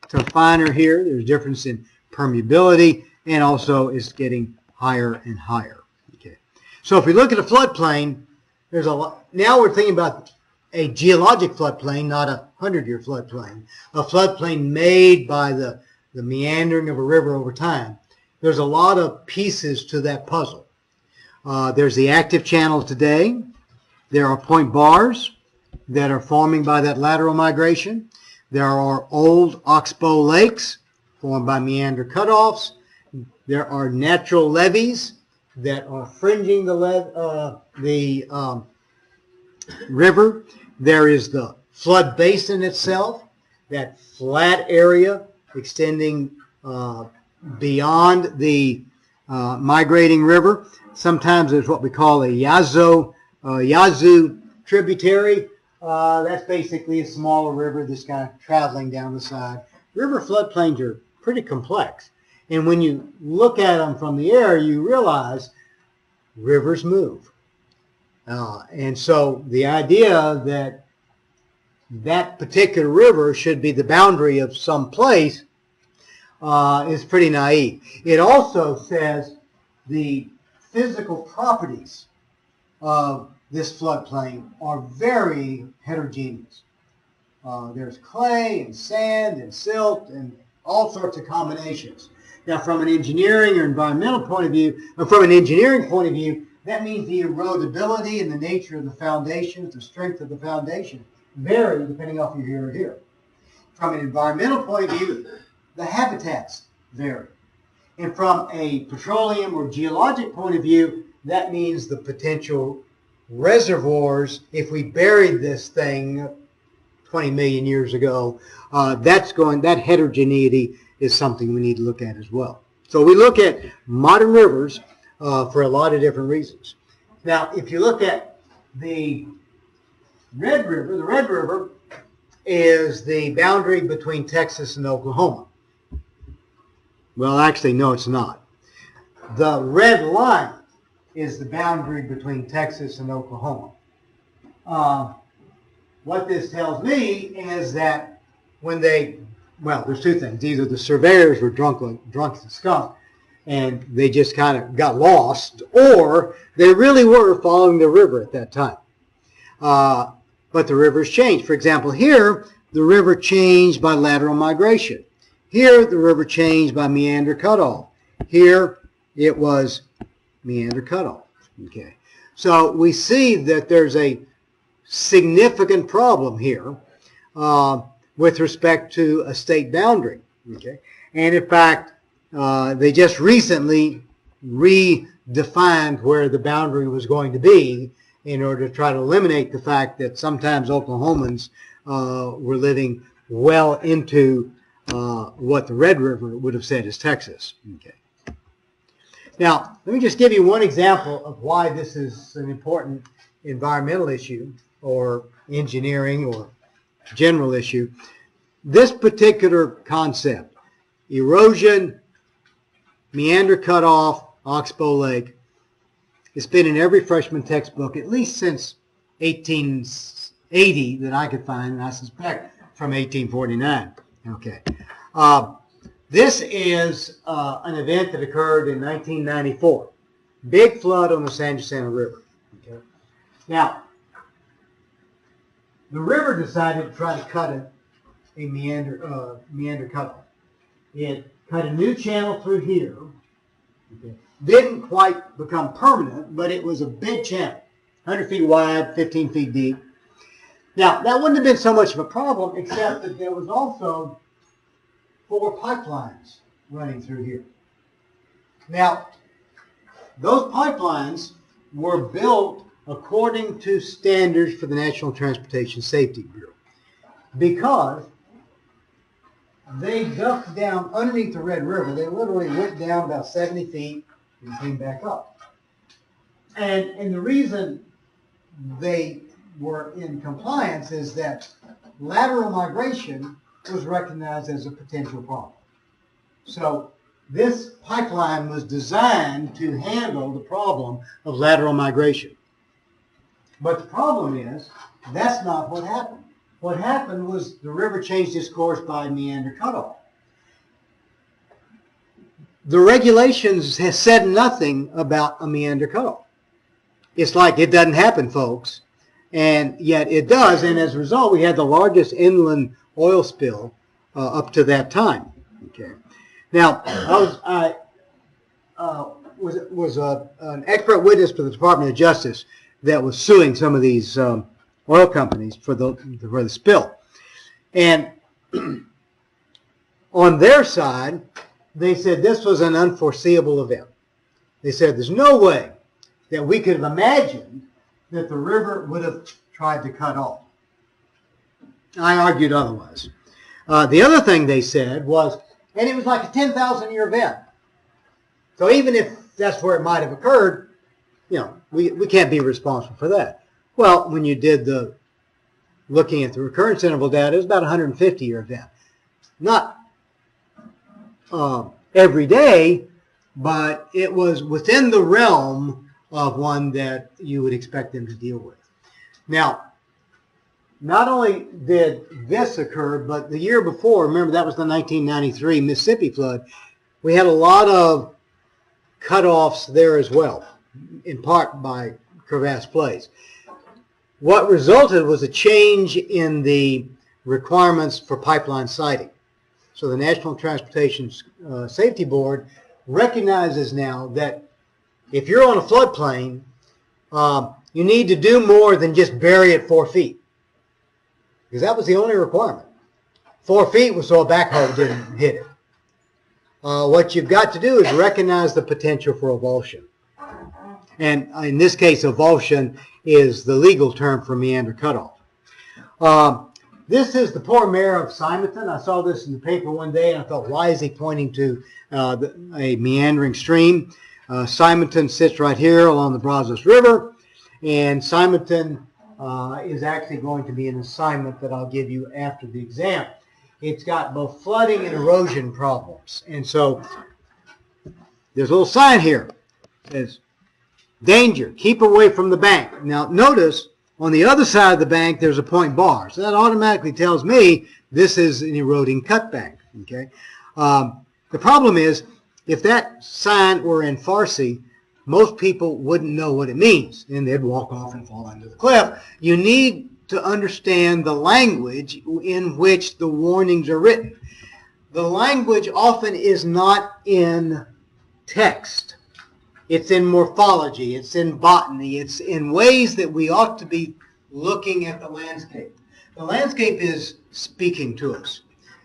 to finer here. There's a difference in permeability, and also it's getting higher and higher. Okay. So if we look at a floodplain, there's a lot. Now we're thinking about a geologic floodplain, not a 100-year floodplain. A floodplain made by the meandering of a river over time. There's a lot of pieces to that puzzle. There's the active channel today. There are point bars that are forming by that lateral migration. There are old oxbow lakes formed by meander cutoffs. There are natural levees that are fringing the river. There is the flood basin itself, that flat area extending beyond the migrating river. Sometimes there's what we call a Yazoo tributary. That's basically a smaller river that's kind of traveling down the side. River floodplains are pretty complex. And when you look at them from the air, you realize rivers move. And so the idea that that particular river should be the boundary of some place is pretty naive. It also says the physical properties of this floodplain are very heterogeneous. There's clay and sand and silt and all sorts of combinations. Now, from an engineering or environmental point of view, or from an engineering point of view, that means the erodibility and the nature of the foundations, the strength of the foundation, vary depending on if you're here or here. From an environmental point of view, the habitats vary. And from a petroleum or geologic point of view, that means the potential reservoirs, if we buried this thing 20 million years ago, that heterogeneity is something we need to look at as well. So we look at modern rivers for a lot of different reasons. Now, if you look at the Red River is the boundary between Texas and Oklahoma. Well, actually, no, it's not. The red line is the boundary between Texas and Oklahoma. What this tells me is that when there's two things. Either the surveyors were drunk as a skunk and they just kind of got lost, or they really were following the river at that time. But the river's changed. For example, here, the river changed by lateral migration. Here, the river changed by meander cutoff. Here, it was meander cutoff. Okay, so we see that there's a significant problem here with respect to a state boundary. Okay, and in fact, they just recently redefined where the boundary was going to be in order to try to eliminate the fact that sometimes Oklahomans were living well into what the Red River would have said is Texas. Okay. Now, let me just give you one example of why this is an important environmental issue or engineering or general issue. This particular concept, erosion, meander cutoff, Oxbow Lake, it's been in every freshman textbook at least since 1880 that I could find, and I suspect from 1849. Okay. This is an event that occurred in 1994. Big flood on the San Jacinto River. Okay. Now, the river decided to try to cut a meander cutoff. It cut a new channel through here. Okay. Didn't quite become permanent, but it was a big channel, 100 feet wide, 15 feet deep. Now, that wouldn't have been so much of a problem, except that there was also 4 pipelines running through here. Now, those pipelines were built according to standards for the National Transportation Safety Bureau because they ducked down underneath the Red River. They literally went down about 70 feet and came back up. And the reason they were in compliance is that lateral migration was recognized as a potential problem. So this pipeline was designed to handle the problem of lateral migration. But the problem is, that's not what happened. What happened was the river changed its course by meander cutoff. The regulations has said nothing about a meander cutoff. It's like it doesn't happen, folks. And yet it does, and as a result, we had the largest inland oil spill up to that time. Okay. Now, I was an expert witness for the Department of Justice that was suing some of these oil companies for the spill, and on their side, they said this was an unforeseeable event. They said there's no way that we could have imagined that the river would have tried to cut off. I argued otherwise. The other thing they said was, and it was like a 10,000-year event. So even if that's where it might have occurred, you know, we can't be responsible for that. Well, when you did the looking at the recurrence interval data, it was about a 150-year event. Not every day, but it was within the realm of one that you would expect them to deal with. Now, not only did this occur, but the year before, remember that was the 1993 Mississippi flood, we had a lot of cutoffs there as well, in part by crevasse plays. What resulted was a change in the requirements for pipeline siting. So the National Transportation Safety Board recognizes now that if you're on a floodplain, you need to do more than just bury it 4 feet. Because that was the only requirement. 4 feet was so a backhoe didn't hit it. What you've got to do is recognize the potential for avulsion. And in this case, avulsion is the legal term for meander cutoff. This is the poor mayor of Simonton. I saw this in the paper one day, and I thought, why is he pointing to a meandering stream? Simonton sits right here along the Brazos River, and Simonton is actually going to be an assignment that I'll give you after the exam. It's got both flooding and erosion problems. And so there's a little sign here. It says, danger, keep away from the bank. Now notice on the other side of the bank there's a point bar. So that automatically tells me this is an eroding cut bank. Okay. The problem is if that sign were in Farsi, most people wouldn't know what it means, and they'd walk off and fall into the cliff. You need to understand the language in which the warnings are written. the language often is not in text. It's in morphology, it's in botany, it's in ways that we ought to be looking at the landscape. The landscape is speaking to us.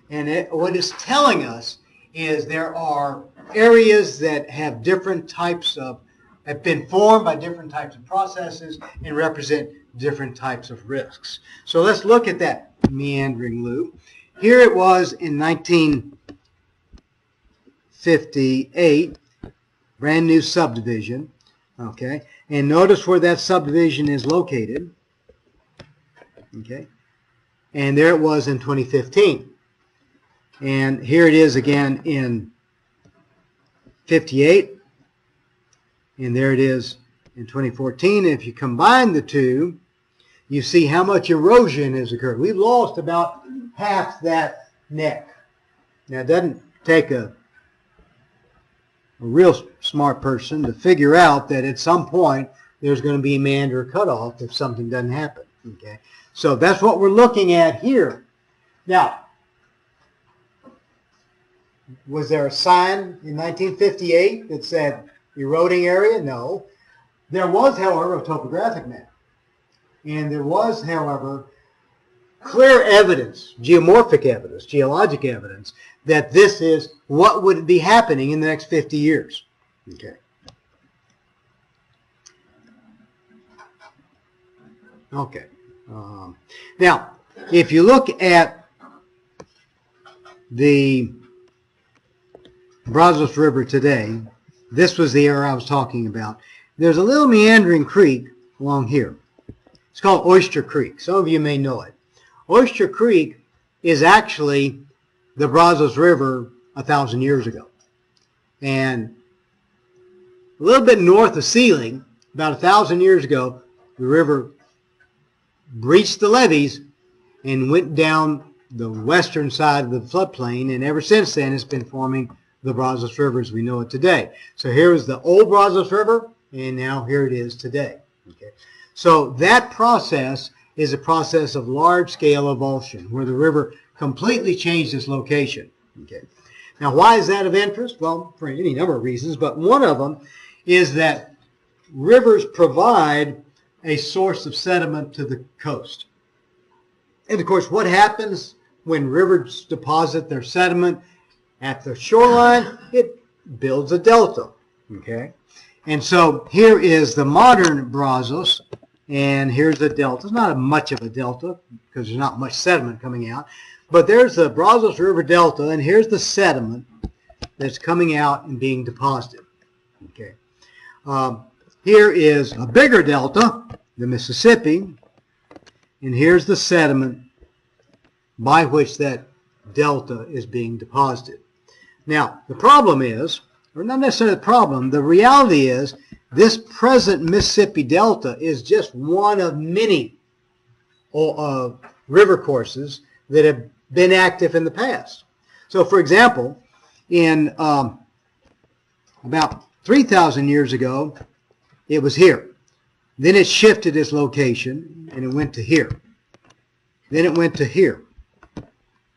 And what it's telling us is there are areas that have different types of, have been formed by different types of processes and represent different types of risks. So let's look at that meandering loop. Here it was in 1958, brand new subdivision, okay? And notice where that subdivision is located, okay? And there it was in 2015. And here it is again in 58, and there it is in 2014. If you combine the two, you see how much erosion has occurred. We've lost about half that neck. Now, it doesn't take a real smart person to figure out that at some point there's going to be a meander cutoff if something doesn't happen. Okay, so that's what we're looking at here. Now, was there a sign in 1958 that said eroding area? No. There was, however, a topographic map. And there was, however, clear evidence, geomorphic evidence, geologic evidence, that this is what would be happening in the next 50 years. Okay. Okay. Now, if you look at the Brazos River today, this was the area I was talking about. There's a little meandering creek along here. It's called Oyster Creek. Some of you may know it. Oyster Creek is actually the Brazos River 1,000 years ago. And a little bit north of Sealing, about 1,000 years ago, the river breached the levees and went down the western side of the floodplain, and ever since then it's been forming the Brazos River as we know it today. So here is the old Brazos River, and now here it is today. Okay. So that process is a process of large-scale avulsion, where the river completely changed its location. Okay. Now, why is that of interest? Well, for any number of reasons, but one of them is that rivers provide a source of sediment to the coast. And, of course, what happens when rivers deposit their sediment at the shoreline? It builds a delta. Okay. And so here is the modern Brazos, and here's the delta. It's not much of a delta because there's not much sediment coming out. But there's the Brazos River Delta, and here's the sediment that's coming out and being deposited. Okay. Here is a bigger delta, the Mississippi, and here's the sediment by which that delta is being deposited. Now, the problem is, or not necessarily the problem, the reality is this present Mississippi Delta is just one of many river courses that have been active in the past. So, for example, in about 3,000 years ago, it was here. Then it shifted its location, and it went to here. Then it went to here.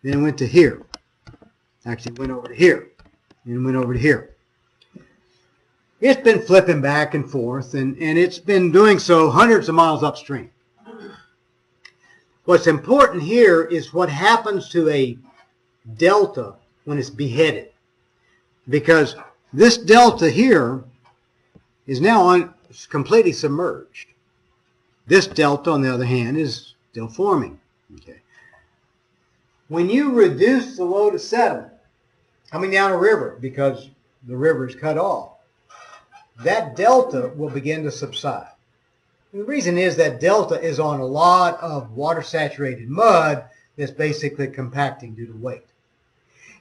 Then it went to here. Actually, it went over to here. And it went over to here. It's been flipping back and forth, and it's been doing so hundreds of miles upstream. What's important here is what happens to a delta when it's beheaded. Because this delta here is now completely submerged. This delta, on the other hand, is still forming. Okay. When you reduce the load of sediment coming down a river because the river is cut off, that delta will begin to subside. And the reason is that delta is on a lot of water-saturated mud that's basically compacting due to weight.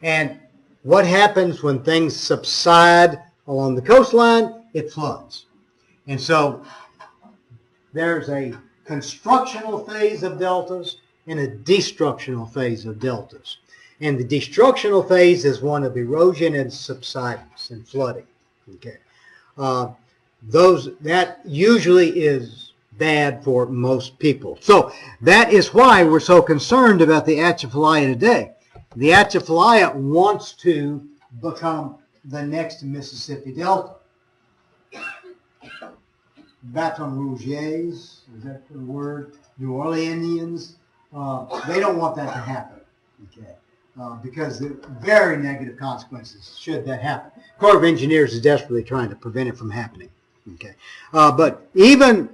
And what happens when things subside along the coastline? It floods. And so there's a constructional phase of deltas and a destructional phase of deltas. And the destructional phase is one of erosion and subsidence and flooding. Okay. That usually is bad for most people. So that is why we're so concerned about the Atchafalaya today. The Atchafalaya wants to become the next Mississippi Delta. Baton Rouges, is that the word? New Orleanians, they don't want that to happen, okay? Because there are very negative consequences should that happen. Corps of Engineers is desperately trying to prevent it from happening, okay? But even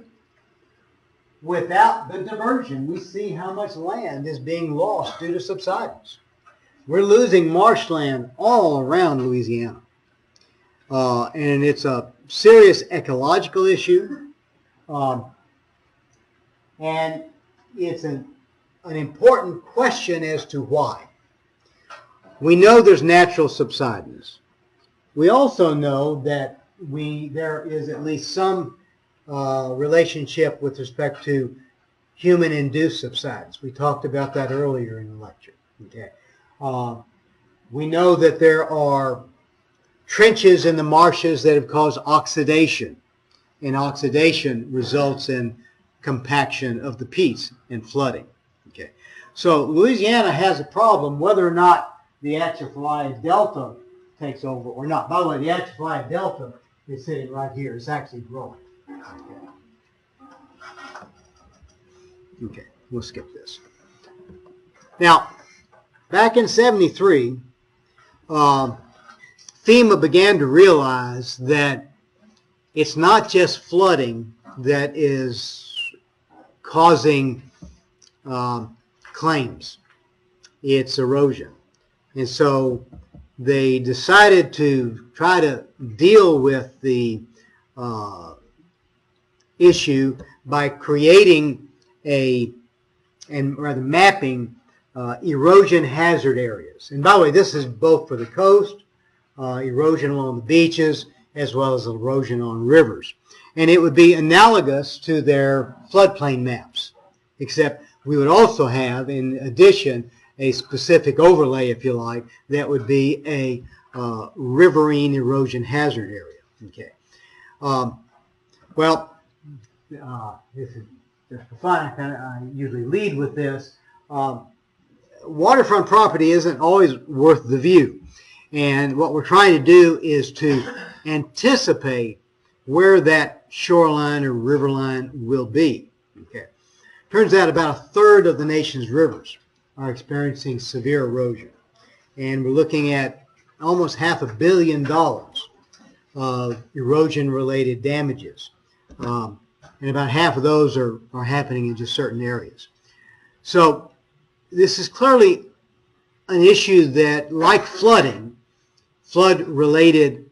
without the diversion, we see how much land is being lost due to subsidence. We're losing marshland all around Louisiana. And it's a serious ecological issue. And it's an important question as to why. We know there's natural subsidence. We also know that there is at least some relationship with respect to human-induced subsidence. We talked about that earlier in the lecture. Okay. We know that there are trenches in the marshes that have caused oxidation, and oxidation results in compaction of the peats and flooding. Okay. So Louisiana has a problem whether or not the Atchafalaya Delta takes over or not. By the way, the Atchafalaya Delta is sitting right here. It's actually growing. Okay, we'll skip this. Now, back in '73, FEMA began to realize that it's not just flooding that is causing claims. It's erosion. And so they decided to try to deal with the issue by creating mapping erosion hazard areas. And by the way, this is both for the coast, erosion along the beaches, as well as erosion on rivers. And it would be analogous to their floodplain maps, except we would also have, in addition, a specific overlay, if you like, that would be a riverine erosion hazard area. Okay. This is just for fun. I usually lead with this. Waterfront property isn't always worth the view. And what we're trying to do is to anticipate where that shoreline or riverline will be. Okay. Turns out about a third of the nation's rivers are experiencing severe erosion. And we're looking at almost $500 million of erosion-related damages. And about half of those are happening in just certain areas. So this is clearly an issue that, like flooding, flood-related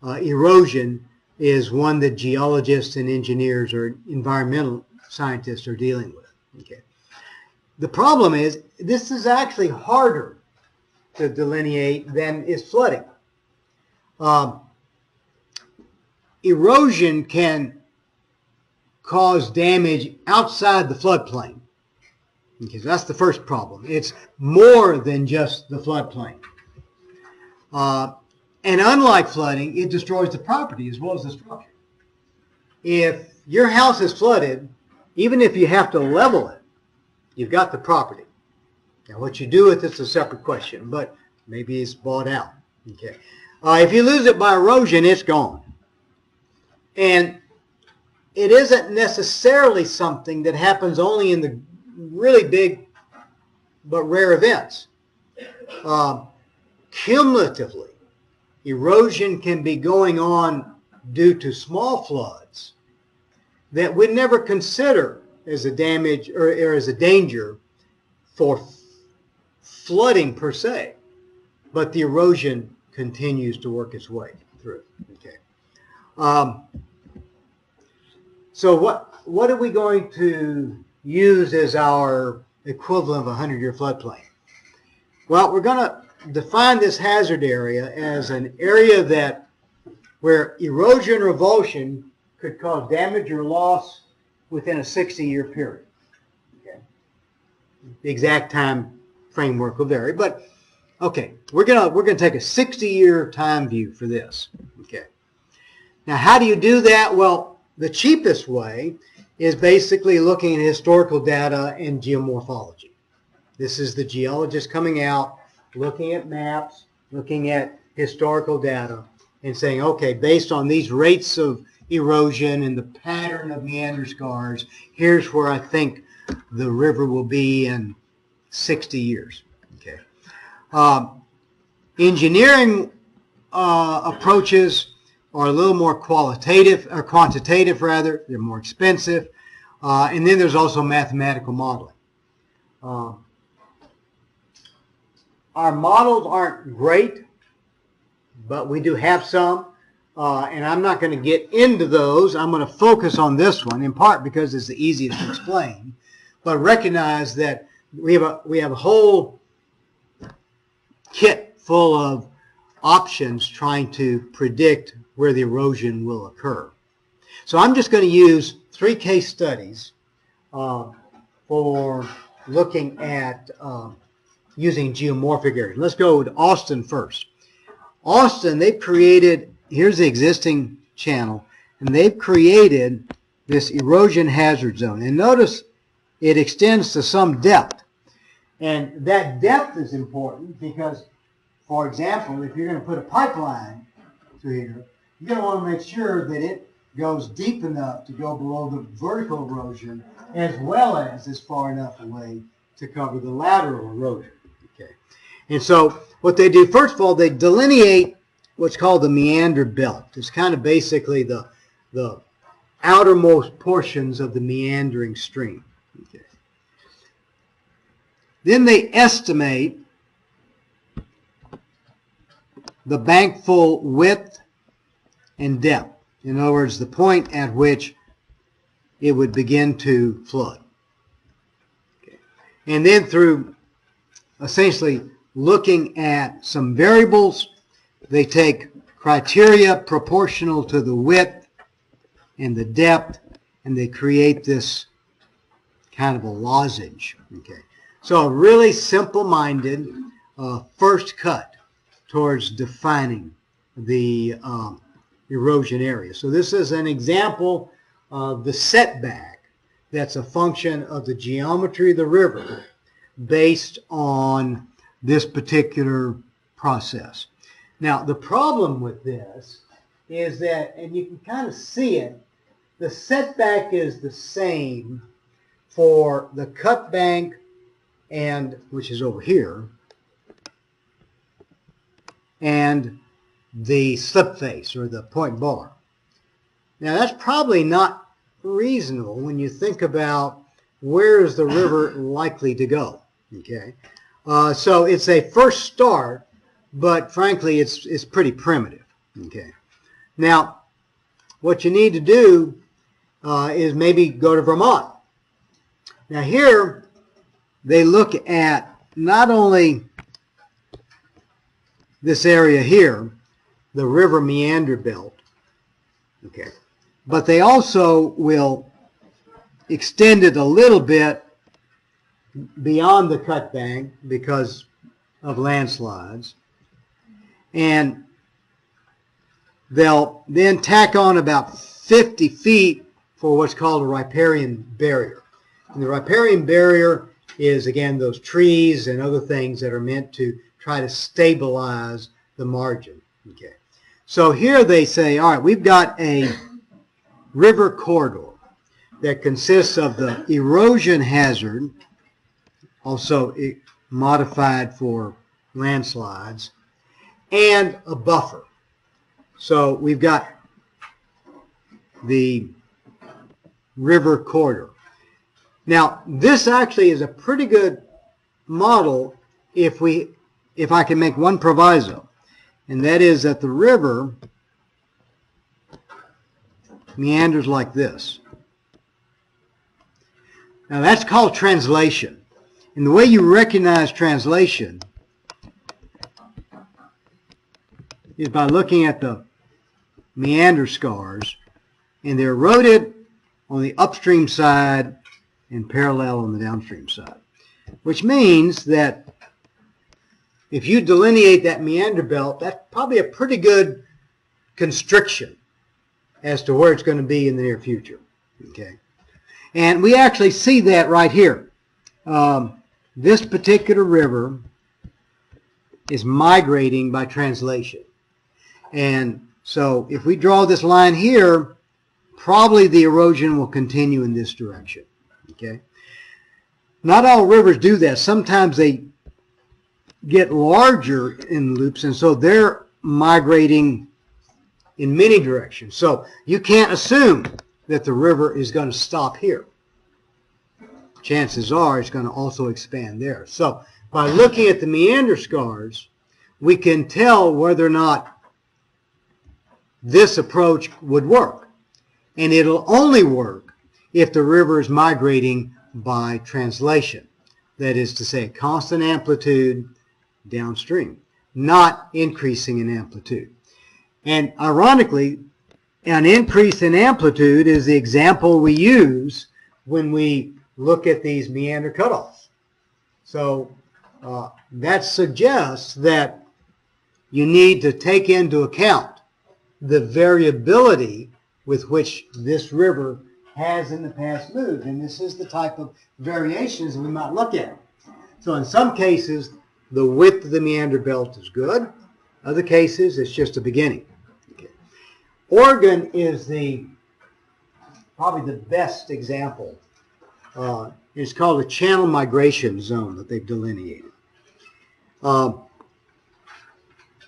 erosion is one that geologists and engineers or environmental scientists are dealing with. Okay. The problem is this is actually harder to delineate than is flooding. Erosion can cause damage outside the floodplain. Okay, so that's the first problem. It's more than just the floodplain. And unlike flooding, it destroys the property as well as the structure. If your house is flooded, even if you have to level it, you've got the property. Now, what you do with it's a separate question, but maybe it's bought out. Okay. If you lose it by erosion, it's gone. And it isn't necessarily something that happens only in the really big but rare events. Cumulatively, erosion can be going on due to small floods that we never consider as a damage or as a danger for flooding per se, but the erosion continues to work its way through. Okay. So what are we going to use as our equivalent of a 100-year floodplain? Well, we're going to define this hazard area as an area where erosion or revulsion could cause damage or loss within a 60-year period. Okay. The exact time framework will vary, but okay, we're gonna take a 60-year time view for this. Okay. Now, how do you do that? Well, the cheapest way is basically looking at historical data and geomorphology. This is the geologist coming out looking at maps, looking at historical data, and saying, okay, based on these rates of erosion and the pattern of meander scars, here's where I think the river will be in 60 years. Okay. Engineering approaches are a little more qualitative, or quantitative rather. They're more expensive. And then there's also mathematical modeling. Our models aren't great, but we do have some. And I'm not going to get into those. I'm going to focus on this one, in part because it's the easiest to explain. But recognize that we have a whole kit full of options trying to predict where the erosion will occur. So I'm just going to use 3 case studies for looking at using geomorphic areas. Let's go with Austin first. Austin, they've created, here's the existing channel, and they've created this erosion hazard zone. And notice it extends to some depth. And that depth is important because, for example, if you're going to put a pipeline through here, you're going to want to make sure that it goes deep enough to go below the vertical erosion as well as far enough away to cover the lateral erosion. Okay. And so what they do, first of all, they delineate what's called the meander belt. It's kind of basically the outermost portions of the meandering stream. Okay. Then they estimate the bankful width and depth. In other words, the point at which it would begin to flood. Okay. And then through essentially looking at some variables, they take criteria proportional to the width and the depth, and they create this kind of a lozenge. Okay. So a really simple-minded first cut towards defining the erosion area. So this is an example of the setback that's a function of the geometry of the river based on this particular process. Now, the problem with this is that, and you can kind of see it, the setback is the same for the cut bank, and which is over here, and the slip face or the point bar. Now that's probably not reasonable when you think about where is the river likely to go. Okay, so it's a first start, but frankly it's pretty primitive. Okay, now what you need to do is maybe go to Vermont. Now here they look at not only this area here, the river meander belt, okay, but they also will extend it a little bit beyond the cut bank because of landslides, and they'll then tack on about 50 feet for what's called a riparian barrier. And the riparian barrier is, again, those trees and other things that are meant to try to stabilize the margin. Okay. So here they say, all right, we've got a river corridor that consists of the erosion hazard, also modified for landslides, and a buffer. So we've got the river corridor. Now, this actually is a pretty good model if I can make one proviso, and that is that the river meanders like this. Now, that's called translation. And the way you recognize translation is by looking at the meander scars, and they're eroded on the upstream side and parallel on the downstream side, which means that if you delineate that meander belt, that's probably a pretty good constriction as to where it's going to be in the near future. Okay, and we actually see that right here. This particular river is migrating by translation. And so if we draw this line here, probably the erosion will continue in this direction. Okay. Not all rivers do that. Sometimes they get larger in loops, and so they're migrating in many directions. So you can't assume that the river is going to stop here. Chances are it's going to also expand there. So by looking at the meander scars, we can tell whether or not this approach would work. And it'll only work if the river is migrating by translation. That is to say, constant amplitude downstream, not increasing in amplitude. And ironically, an increase in amplitude is the example we use when we look at these meander cutoffs. So that suggests that you need to take into account the variability with which this river has in the past moved. And this is the type of variations we might look at. So in some cases, the width of the meander belt is good. Other cases, it's just a beginning. Okay. Oregon is probably the best example. It's called a channel migration zone that they've delineated. So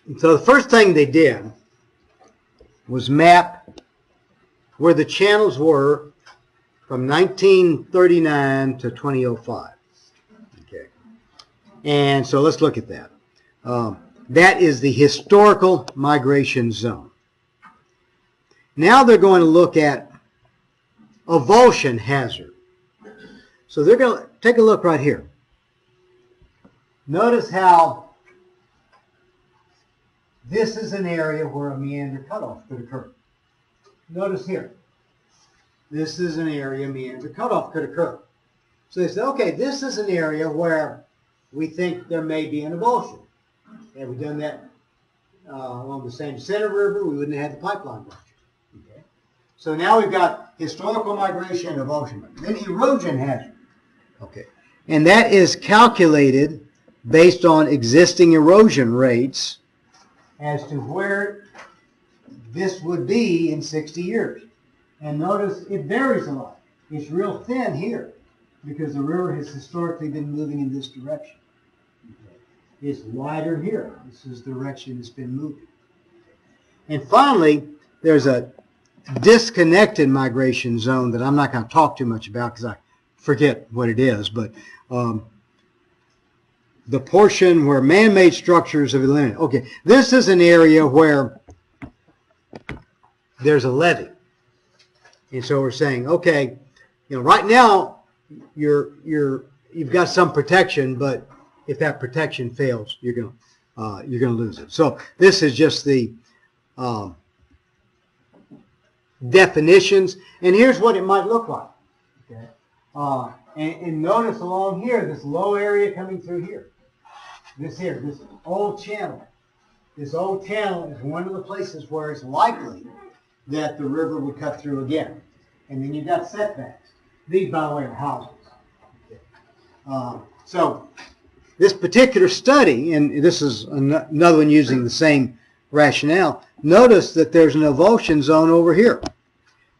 the first thing they did was map where the channels were from 1939 to 2005. Okay. And so let's look at that. That is the historical migration zone. Now they're going to look at avulsion hazard. So they're going to take a look right here. Notice how this is an area where a meander cutoff could occur. Notice here. This is an area meander cutoff could occur. So they say, okay, this is an area where we think there may be an avulsion. Had we done that along the San Jacinto River, we wouldn't have had the pipeline rupture. Okay. So now we've got historical migration and avulsion. Then erosion hazard. Okay. And that is calculated based on existing erosion rates as to where this would be in 60 years. And notice it varies a lot. It's real thin here because the river has historically been moving in this direction. Okay. It's wider here. This is the direction it's been moving. And finally, there's a disconnected migration zone that I'm not going to talk too much about because I forget what it is, but the portion where man-made structures have eliminated. Okay, this is an area where there's a levee. And so we're saying, okay, right now you've got some protection, but if that protection fails, you're going to lose it. So this is just the definitions, and here's what it might look like. Okay. And notice along here, this low area coming through here. This old channel. This old channel is one of the places where it's likely that the river would cut through again. And then you've got setbacks. These, by the way, are houses. Okay. So this particular study, and this is another one using the same rationale, notice that there's an avulsion zone over here.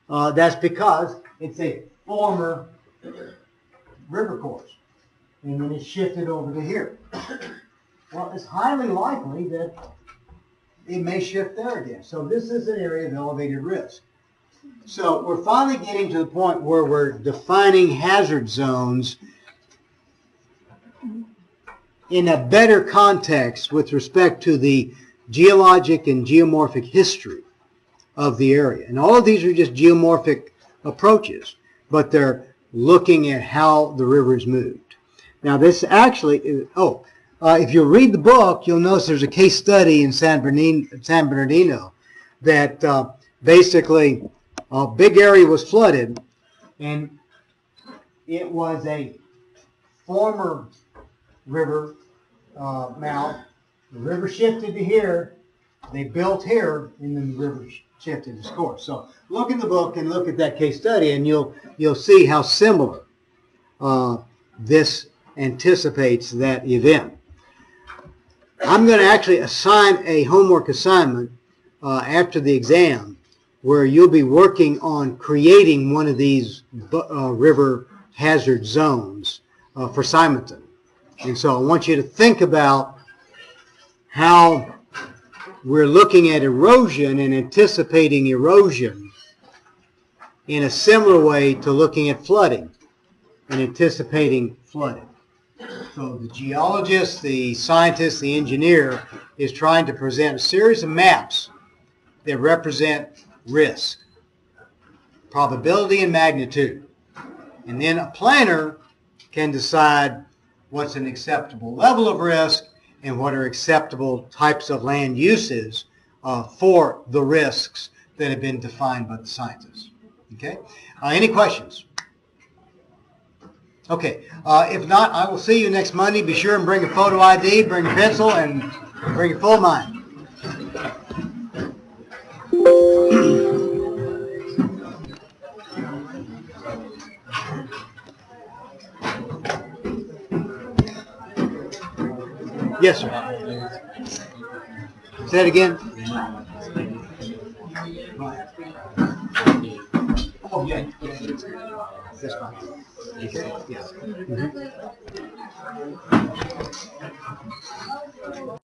That's because it's a former river course, and then it's shifted over to here. Well, it's highly likely that it may shift there again. So this is an area of elevated risk. So we're finally getting to the point where we're defining hazard zones in a better context with respect to the geologic and geomorphic history of the area. And all of these are just geomorphic approaches, but they're looking at how the river's moved. Now this actually is, if you read the book, you'll notice there's a case study in San Bernardino that basically a big area was flooded, and it was a former river mouth. The river shifted to here, they built here, and then the river shifted its course. So look in the book and look at that case study, and you'll see how similar this anticipates that event. I'm going to actually assign a homework assignment after the exam where you'll be working on creating one of these river hazard zones for Simonton. And so I want you to think about how we're looking at erosion and anticipating erosion in a similar way to looking at flooding and anticipating flooding. So the geologist, the scientist, the engineer is trying to present a series of maps that represent risk, probability, and magnitude. And then a planner can decide what's an acceptable level of risk and what are acceptable types of land uses for the risks that have been defined by the scientists. Okay? Any questions? Okay. If not, I will see you next Monday. Be sure and bring a photo ID, bring a pencil, and bring your full mind. Yes, sir. Say it again. Oh, yeah. That's fine. Okay. Yeah. Mm-hmm.